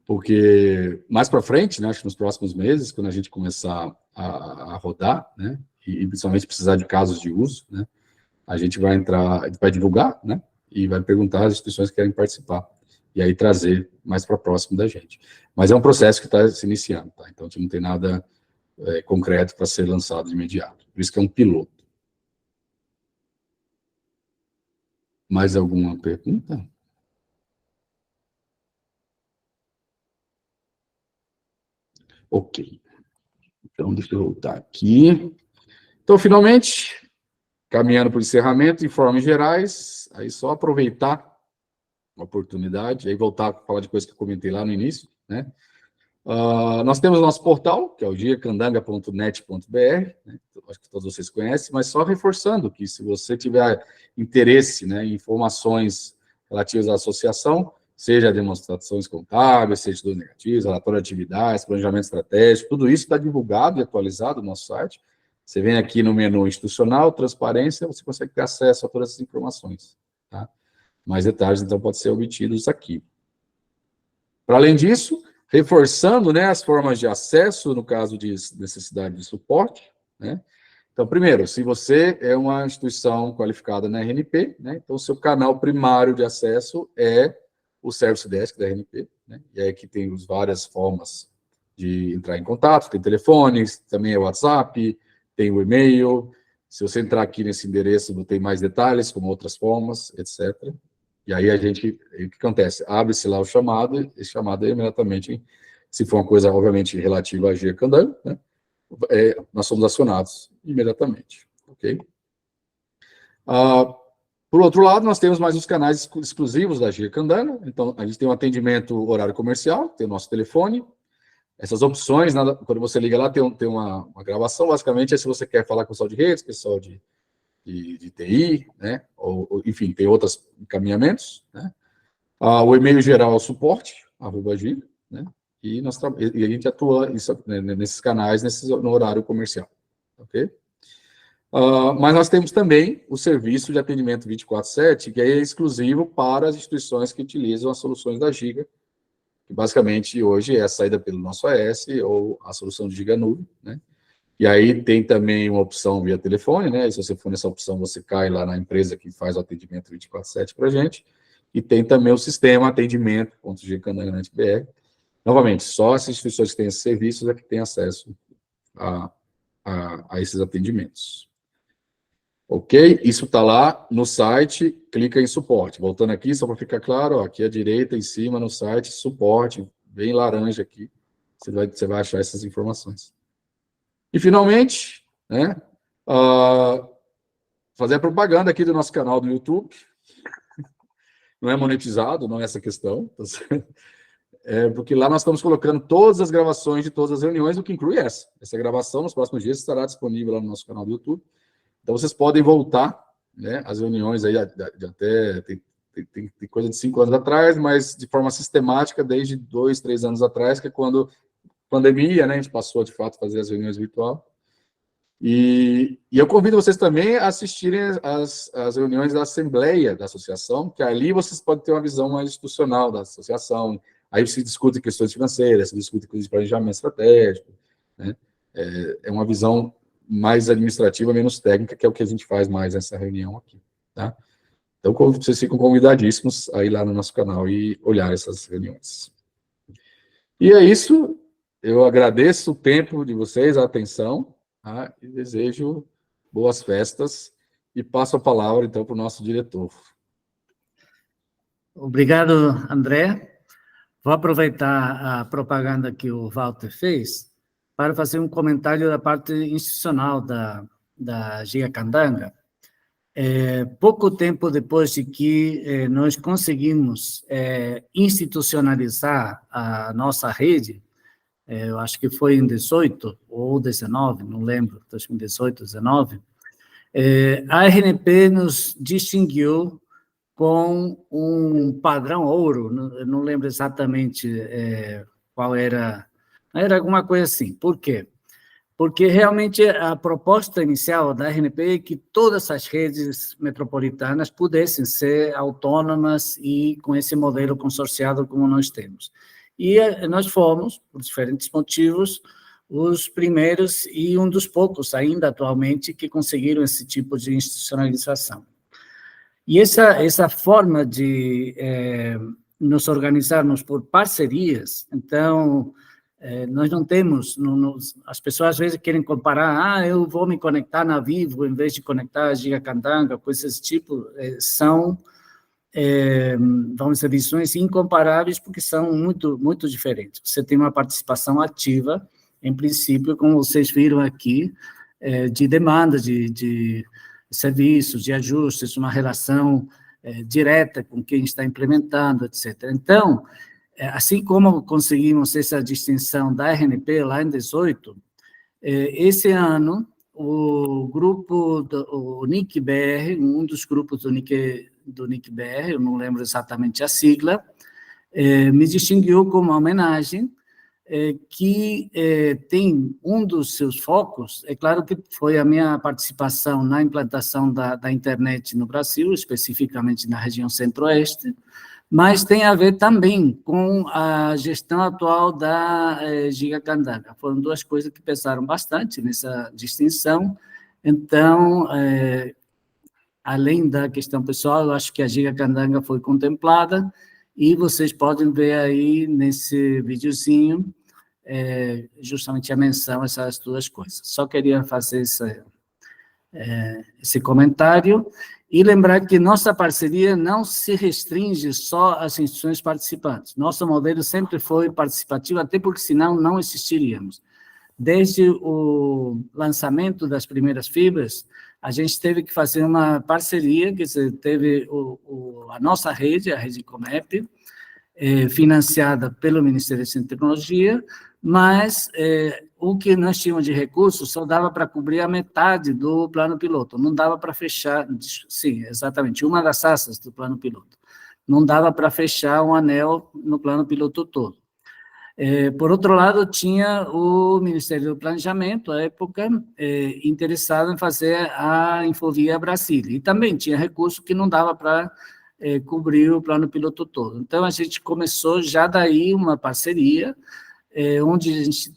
porque mais para frente, né, acho que nos próximos meses, quando a gente começar a rodar, né, e principalmente precisar de casos de uso, né, a gente vai entrar, a gente vai divulgar, né, e vai perguntar às instituições que querem participar, e aí trazer mais para próximo da gente. Mas é um processo que está se iniciando, tá? Então, a gente não tem nada concreto para ser lançado de imediato. Por isso que é um piloto. Mais alguma pergunta? Ok. Então, deixa eu voltar aqui. Então, finalmente, caminhando para o encerramento, em formas gerais, aí só aproveitar a oportunidade, aí voltar a falar de coisas que eu comentei lá no início, né? Nós temos o nosso portal, que é o giacandanga.net.br, né? Acho que todos vocês conhecem, mas só reforçando que se você tiver interesse, né, em informações relativas à associação, seja demonstrações contábeis, seja estudos negativos, relatório de atividades, planejamento estratégico, tudo isso está divulgado e atualizado no nosso site. Você vem aqui no menu institucional, transparência, você consegue ter acesso a todas essas informações. Tá? Mais detalhes, então, podem ser obtidos aqui. Para além disso, reforçando, né, as formas de acesso, no caso de necessidade de suporte, né? Então, primeiro, se você é uma instituição qualificada na RNP, né, então o seu canal primário de acesso é o Service Desk da RNP, né, e aí aqui tem várias formas de entrar em contato, tem telefones, também é WhatsApp, tem o e-mail, se você entrar aqui nesse endereço, tem mais detalhes, como outras formas, etc. E aí o que acontece? Abre-se lá o chamado, e esse chamado é imediatamente, se for uma coisa, obviamente, relativa a Giacandanga, né, nós somos acionados imediatamente, ok? Por outro lado, nós temos mais os canais exclusivos da Giacandanga, então a gente tem um atendimento horário comercial, tem o nosso telefone, essas opções, quando você liga lá, tem uma gravação, basicamente é se você quer falar com o pessoal de redes, pessoal de TI, né, ou enfim, tem outros encaminhamentos, né? O e-mail geral é o suporte, @gi, né? E a gente atua nesses canais, no horário comercial, ok? Mas nós temos também o serviço de atendimento 24/7, que é exclusivo para as instituições que utilizam as soluções da Giga, que basicamente hoje é a saída pelo nosso AS ou a solução de Giga Nuvem, né? E aí tem também uma opção via telefone, né? E se você for nessa opção, você cai lá na empresa que faz o atendimento 24/7 para a gente. E tem também o sistema atendimento.giacandanga.net.br. Novamente, só as instituições que têm esses serviços é que têm acesso a esses atendimentos. Ok? Isso está lá no site, clica em suporte. Voltando aqui, só para ficar claro, ó, aqui à direita, em cima, no site, suporte, bem laranja aqui, você vai achar essas informações. E, finalmente, né, fazer a propaganda aqui do nosso canal do YouTube. Não é monetizado, não é essa questão, tá certo? Porque lá nós estamos colocando todas as gravações de todas as reuniões, o que inclui essa. Essa gravação, nos próximos dias, estará disponível lá no nosso canal do YouTube. Então, vocês podem voltar né? As reuniões aí de até tem coisa de 5 anos atrás, mas de forma sistemática desde 2, 3 anos atrás, que é quando pandemia, né? A gente passou de fato a fazer as reuniões virtual. E eu convido vocês também a assistirem as reuniões da Assembleia da Associação, que ali vocês podem ter uma visão mais institucional da associação. Aí se discute questões financeiras, se discute coisas de planejamento estratégico, né? É uma visão mais administrativa, menos técnica, que é o que a gente faz mais nessa reunião aqui, tá? Então, vocês ficam convidadíssimos a ir lá no nosso canal e olhar essas reuniões. E é isso. Eu agradeço o tempo de vocês, a atenção, tá? E desejo boas festas e passo a palavra, então, para o nosso diretor. Obrigado, André. Vou aproveitar a propaganda que o Walter fez para fazer um comentário da parte institucional da Gigacandanga. Pouco tempo depois de que nós conseguimos institucionalizar a nossa rede, eu acho que foi em 18 ou 19, não lembro, 2018, 19, a RNP nos distinguiu com um padrão ouro, não lembro exatamente qual era alguma coisa assim. Por quê? Porque realmente a proposta inicial da RNP é que todas as redes metropolitanas pudessem ser autônomas e com esse modelo consorciado como nós temos. E nós fomos, por diferentes motivos, os primeiros e um dos poucos ainda atualmente que conseguiram esse tipo de institucionalização. E essa forma de nos organizarmos por parcerias, então, nós não temos, as pessoas às vezes querem comparar, eu vou me conectar na Vivo em vez de conectar a Gigacandanga, coisas desse tipo, são, vamos dizer, visões incomparáveis porque são muito, muito diferentes. Você tem uma participação ativa, em princípio, como vocês viram aqui, de demanda de serviços, de ajustes, uma relação direta com quem está implementando, etc. Então, assim como conseguimos essa distinção da RNP lá em 18, esse ano, o grupo, o NIC-BR, um dos grupos do NIC-BR, eu não lembro exatamente a sigla, me distinguiu como uma homenagem que tem um dos seus focos, é claro que foi a minha participação na implantação da internet no Brasil, especificamente na região centro-oeste, mas tem a ver também com a gestão atual da Gigacandanga. Foram duas coisas que pesaram bastante nessa distinção. Então, além da questão pessoal, eu acho que a Gigacandanga foi contemplada e vocês podem ver aí nesse videozinho justamente a menção a essas duas coisas. Só queria fazer esse comentário e lembrar que nossa parceria não se restringe só às instituições participantes. Nosso modelo sempre foi participativo, até porque senão não existiríamos. Desde o lançamento das primeiras fibras, a gente teve que fazer uma parceria, que teve a nossa rede, a Rede Comep, financiada pelo Ministério da Ciência e Tecnologia, mas o que nós tínhamos de recursos só dava para cobrir a metade do plano piloto, não dava para fechar, sim, exatamente, uma das assas do plano piloto, não dava para fechar um anel no plano piloto todo. Por outro lado, tinha o Ministério do Planejamento, à época, interessado em fazer a Infovia Brasília, e também tinha recurso que não dava para cobrir o plano piloto todo. Então, a gente começou já daí uma parceria, onde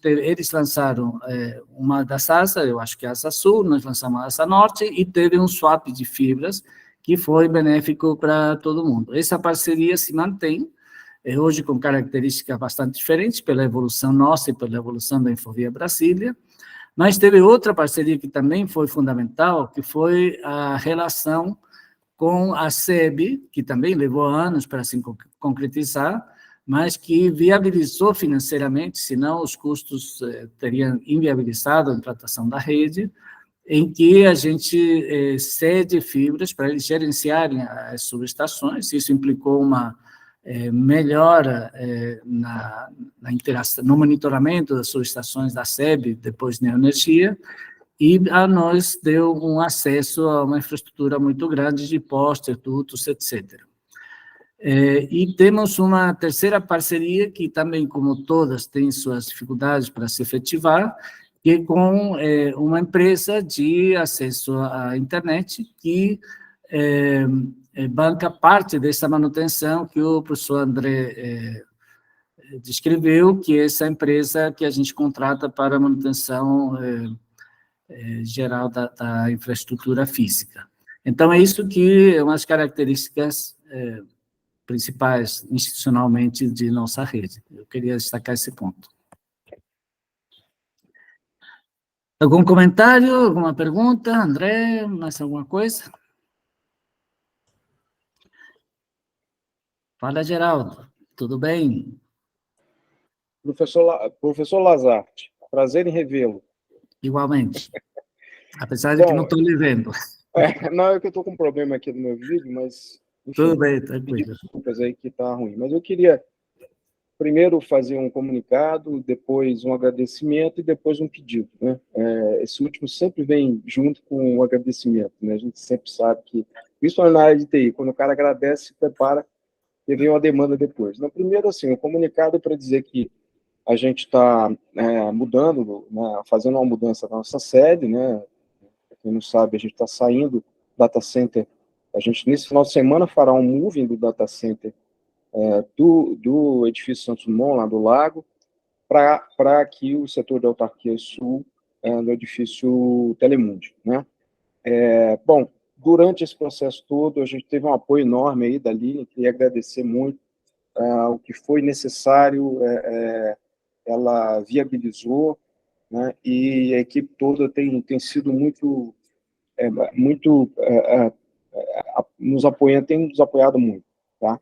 eles lançaram uma das asas, eu acho que é a Asa Sul, nós lançamos a Asa Norte, e teve um swap de fibras que foi benéfico para todo mundo. Essa parceria se mantém, hoje com características bastante diferentes, pela evolução nossa e pela evolução da Infovia Brasília, mas teve outra parceria que também foi fundamental, que foi a relação com a SEB, que também levou anos para se concretizar, mas que viabilizou financeiramente, senão os custos teriam inviabilizado a implantação da rede, em que a gente cede fibras para eles gerenciarem as subestações. Isso implicou uma melhora na interação, no monitoramento das subestações da SEB, depois Neoenergia, e a nós deu um acesso a uma infraestrutura muito grande de postes, dutos, etc. E temos uma terceira parceria, que também, como todas, tem suas dificuldades para se efetivar, que é com uma empresa de acesso à internet, que banca parte dessa manutenção que o professor André descreveu, que é essa empresa que a gente contrata para a manutenção geral da infraestrutura física. Então, é isso que é uma das características principais institucionalmente de nossa rede. Eu queria destacar esse ponto. Algum comentário, alguma pergunta? André, mais alguma coisa? Fala, Geraldo. Tudo bem? Professor Lazarte, prazer em revê-lo. Igualmente. Apesar de que não estou lhe vendo. Não, é que eu estou com um problema aqui no meu vídeo, mas... Enfim, tudo bem, tranquilo. Desculpas aí que está ruim. Mas eu queria primeiro fazer um comunicado, depois um agradecimento e depois um pedido, né? Esse último sempre vem junto com o agradecimento, né? A gente sempre sabe que, principalmente na área de TI, quando o cara agradece, se prepara, e vem uma demanda depois. No primeiro, assim, o comunicado é para dizer que a gente está mudando, né, fazendo uma mudança na nossa sede, né? Para quem não sabe, a gente está saindo do data center. A gente, nesse final de semana, fará um moving do data center do edifício Santos Dumont, lá do Lago, para aqui o setor de autarquia sul do edifício Telemundi, né? Bom, durante esse processo todo, a gente teve um apoio enorme aí da Lilian, queria agradecer muito o que foi necessário, ela viabilizou, né? E a equipe toda tem sido muito nos apoiando, tem nos apoiado muito, tá?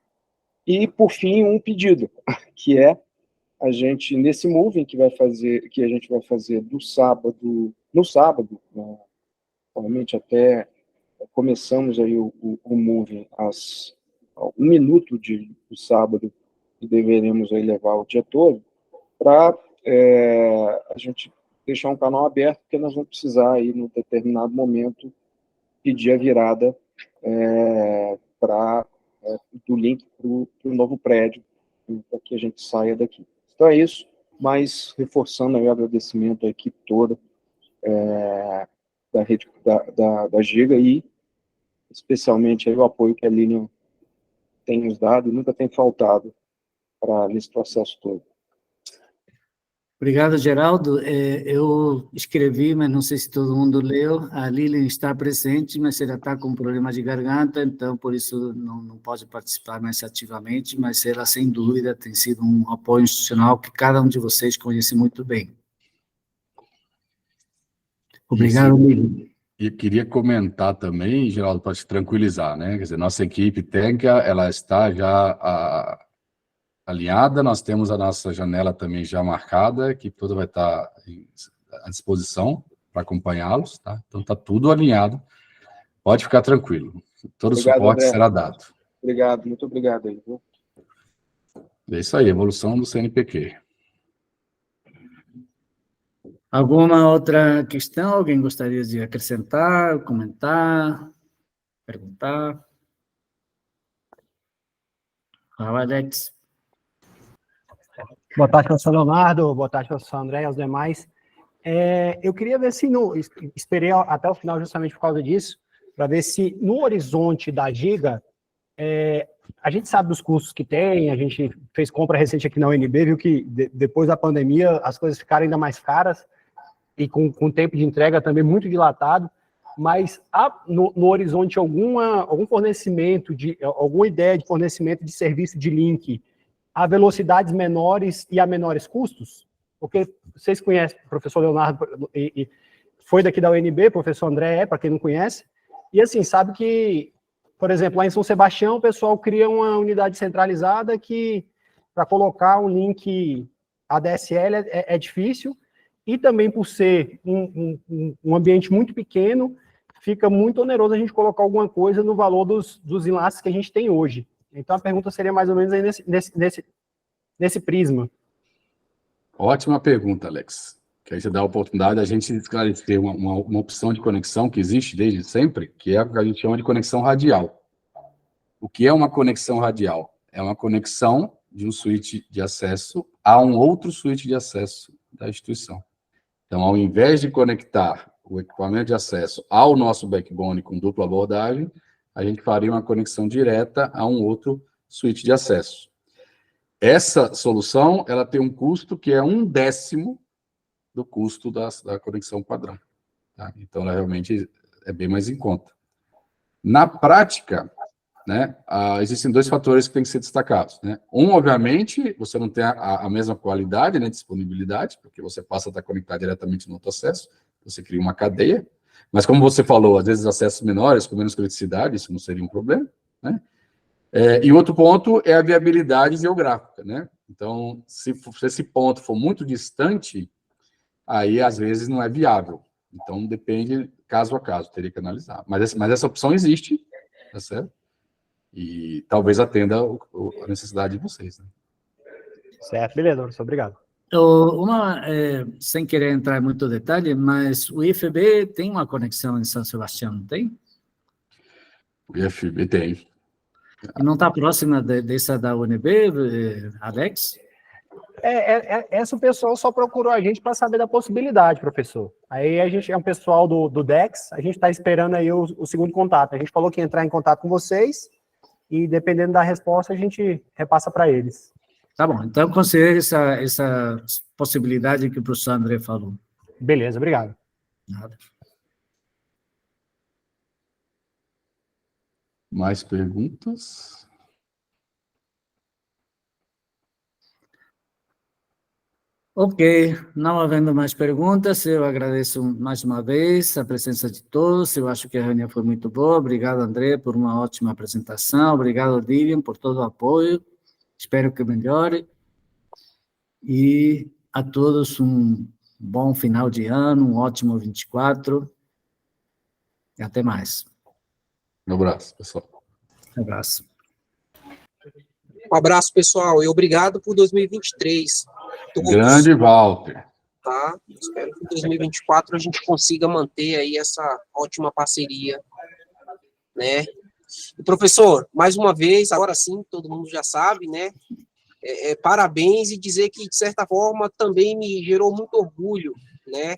E, por fim, um pedido, que é a gente, nesse moving que a gente vai fazer no sábado, né, provavelmente até começamos aí o moving às 1 minuto do sábado, e deveremos aí levar o dia todo, para a gente deixar um canal aberto, porque nós vamos precisar aí, num determinado momento, pedir a virada do link para o novo prédio, para que a gente saia daqui. Então é isso, mas reforçando aí o agradecimento à equipe toda da rede da Giga e especialmente aí o apoio que a Lilian tem nos dado e nunca tem faltado nesse processo todo. Obrigado, Geraldo. Eu escrevi, mas não sei se todo mundo leu. A Lilian está presente, mas ela está com problema de garganta, então, por isso, não pode participar mais ativamente, mas ela, sem dúvida, tem sido um apoio institucional que cada um de vocês conhece muito bem. Obrigado, Lilian. E queria comentar também, Geraldo, para te tranquilizar, né? Quer dizer, nossa equipe técnica, ela está já alinhada, nós temos a nossa janela também já marcada, que toda vai estar à disposição para acompanhá-los, tá? Então está tudo alinhado, pode ficar tranquilo, todo o suporte André. será dado. Obrigado, muito obrigado aí, viu? É isso aí, evolução do CNPq. Alguma outra questão? Alguém gostaria de acrescentar, comentar, perguntar? Fala, Alex. Boa tarde, professor Leonardo. Boa tarde, professor André e aos demais. Eu queria ver se, esperei até o final justamente por causa disso, para ver se no horizonte da Giga, a gente sabe dos custos que tem, a gente fez compra recente aqui na UNB, viu que depois da pandemia as coisas ficaram ainda mais caras e com tempo de entrega também muito dilatado, mas há no horizonte algum fornecimento, alguma ideia de fornecimento de serviço de link a velocidades menores e a menores custos? Porque vocês conhecem o professor Leonardo, e foi daqui da UNB, professor André para quem não conhece, e assim, sabe que, por exemplo, lá em São Sebastião, o pessoal cria uma unidade centralizada que, para colocar um link ADSL é difícil, e também por ser um ambiente muito pequeno, fica muito oneroso a gente colocar alguma coisa no valor dos enlaces que a gente tem hoje. Então, a pergunta seria mais ou menos aí nesse prisma. Ótima pergunta, Alex. que aí você dá a oportunidade da gente esclarecer uma opção de conexão que existe desde sempre, que é o que a gente chama de conexão radial. O que é uma conexão radial? É uma conexão de um switch de acesso a um outro switch de acesso da instituição. Então, ao invés de conectar o equipamento de acesso ao nosso backbone com dupla abordagem, a gente faria uma conexão direta a um outro switch de acesso. Essa solução, ela tem um custo que é 1/10 do custo da conexão padrão. Tá? Então, ela realmente é bem mais em conta. Na prática, né, existem 2 fatores que têm que ser destacados. Né? Obviamente, você não tem a mesma qualidade, né, disponibilidade, porque você passa a estar conectado diretamente no outro acesso, você cria uma cadeia, mas como você falou, às vezes acessos menores, com menos criticidade, isso não seria um problema, né? E outro ponto é a viabilidade geográfica, né? Então, se esse ponto for muito distante, aí às vezes não é viável. Então, depende caso a caso, teria que analisar. Mas essa opção existe, tá certo? E talvez atenda a necessidade de vocês. Né? Certo, beleza, professor, obrigado. Sem querer entrar em muito detalhe, mas o IFB tem uma conexão em São Sebastião, não tem? O IFB tem. E não está próxima dessa da UNB, Alex? Essa o pessoal só procurou a gente para saber da possibilidade, professor. Aí a gente é um pessoal do DEX, a gente está esperando aí o segundo contato. A gente falou que ia entrar em contato com vocês e, dependendo da resposta, a gente repassa para eles. Tá bom, então considere essa possibilidade que o professor André falou. Beleza, obrigado. Nada. Mais perguntas? Ok, não havendo mais perguntas, eu agradeço mais uma vez a presença de todos, eu acho que a reunião foi muito boa, obrigado André por uma ótima apresentação, obrigado Lilian por todo o apoio, espero que melhore, e a todos um bom final de ano, um ótimo 24, e até mais. Um abraço, pessoal. Um abraço. Um abraço, pessoal, e obrigado por 2023. Todos, Grande Walter. tá? Espero que em 2024 a gente consiga manter aí essa ótima parceria, né? E, professor, mais uma vez, agora sim, todo mundo já sabe, né? Parabéns e dizer que, de certa forma, também me gerou muito orgulho, né?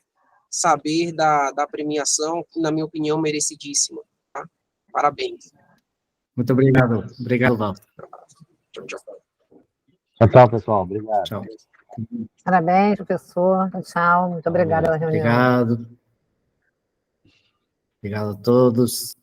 Saber da premiação, que, na minha opinião, merecidíssima. Tá? Parabéns. Muito obrigado. Obrigado, Walter. Tchau, tchau. Tchau, pessoal. Obrigado. Tchau. Parabéns, professor. Tchau. Muito obrigada pela reunião. Obrigado. Obrigado a todos.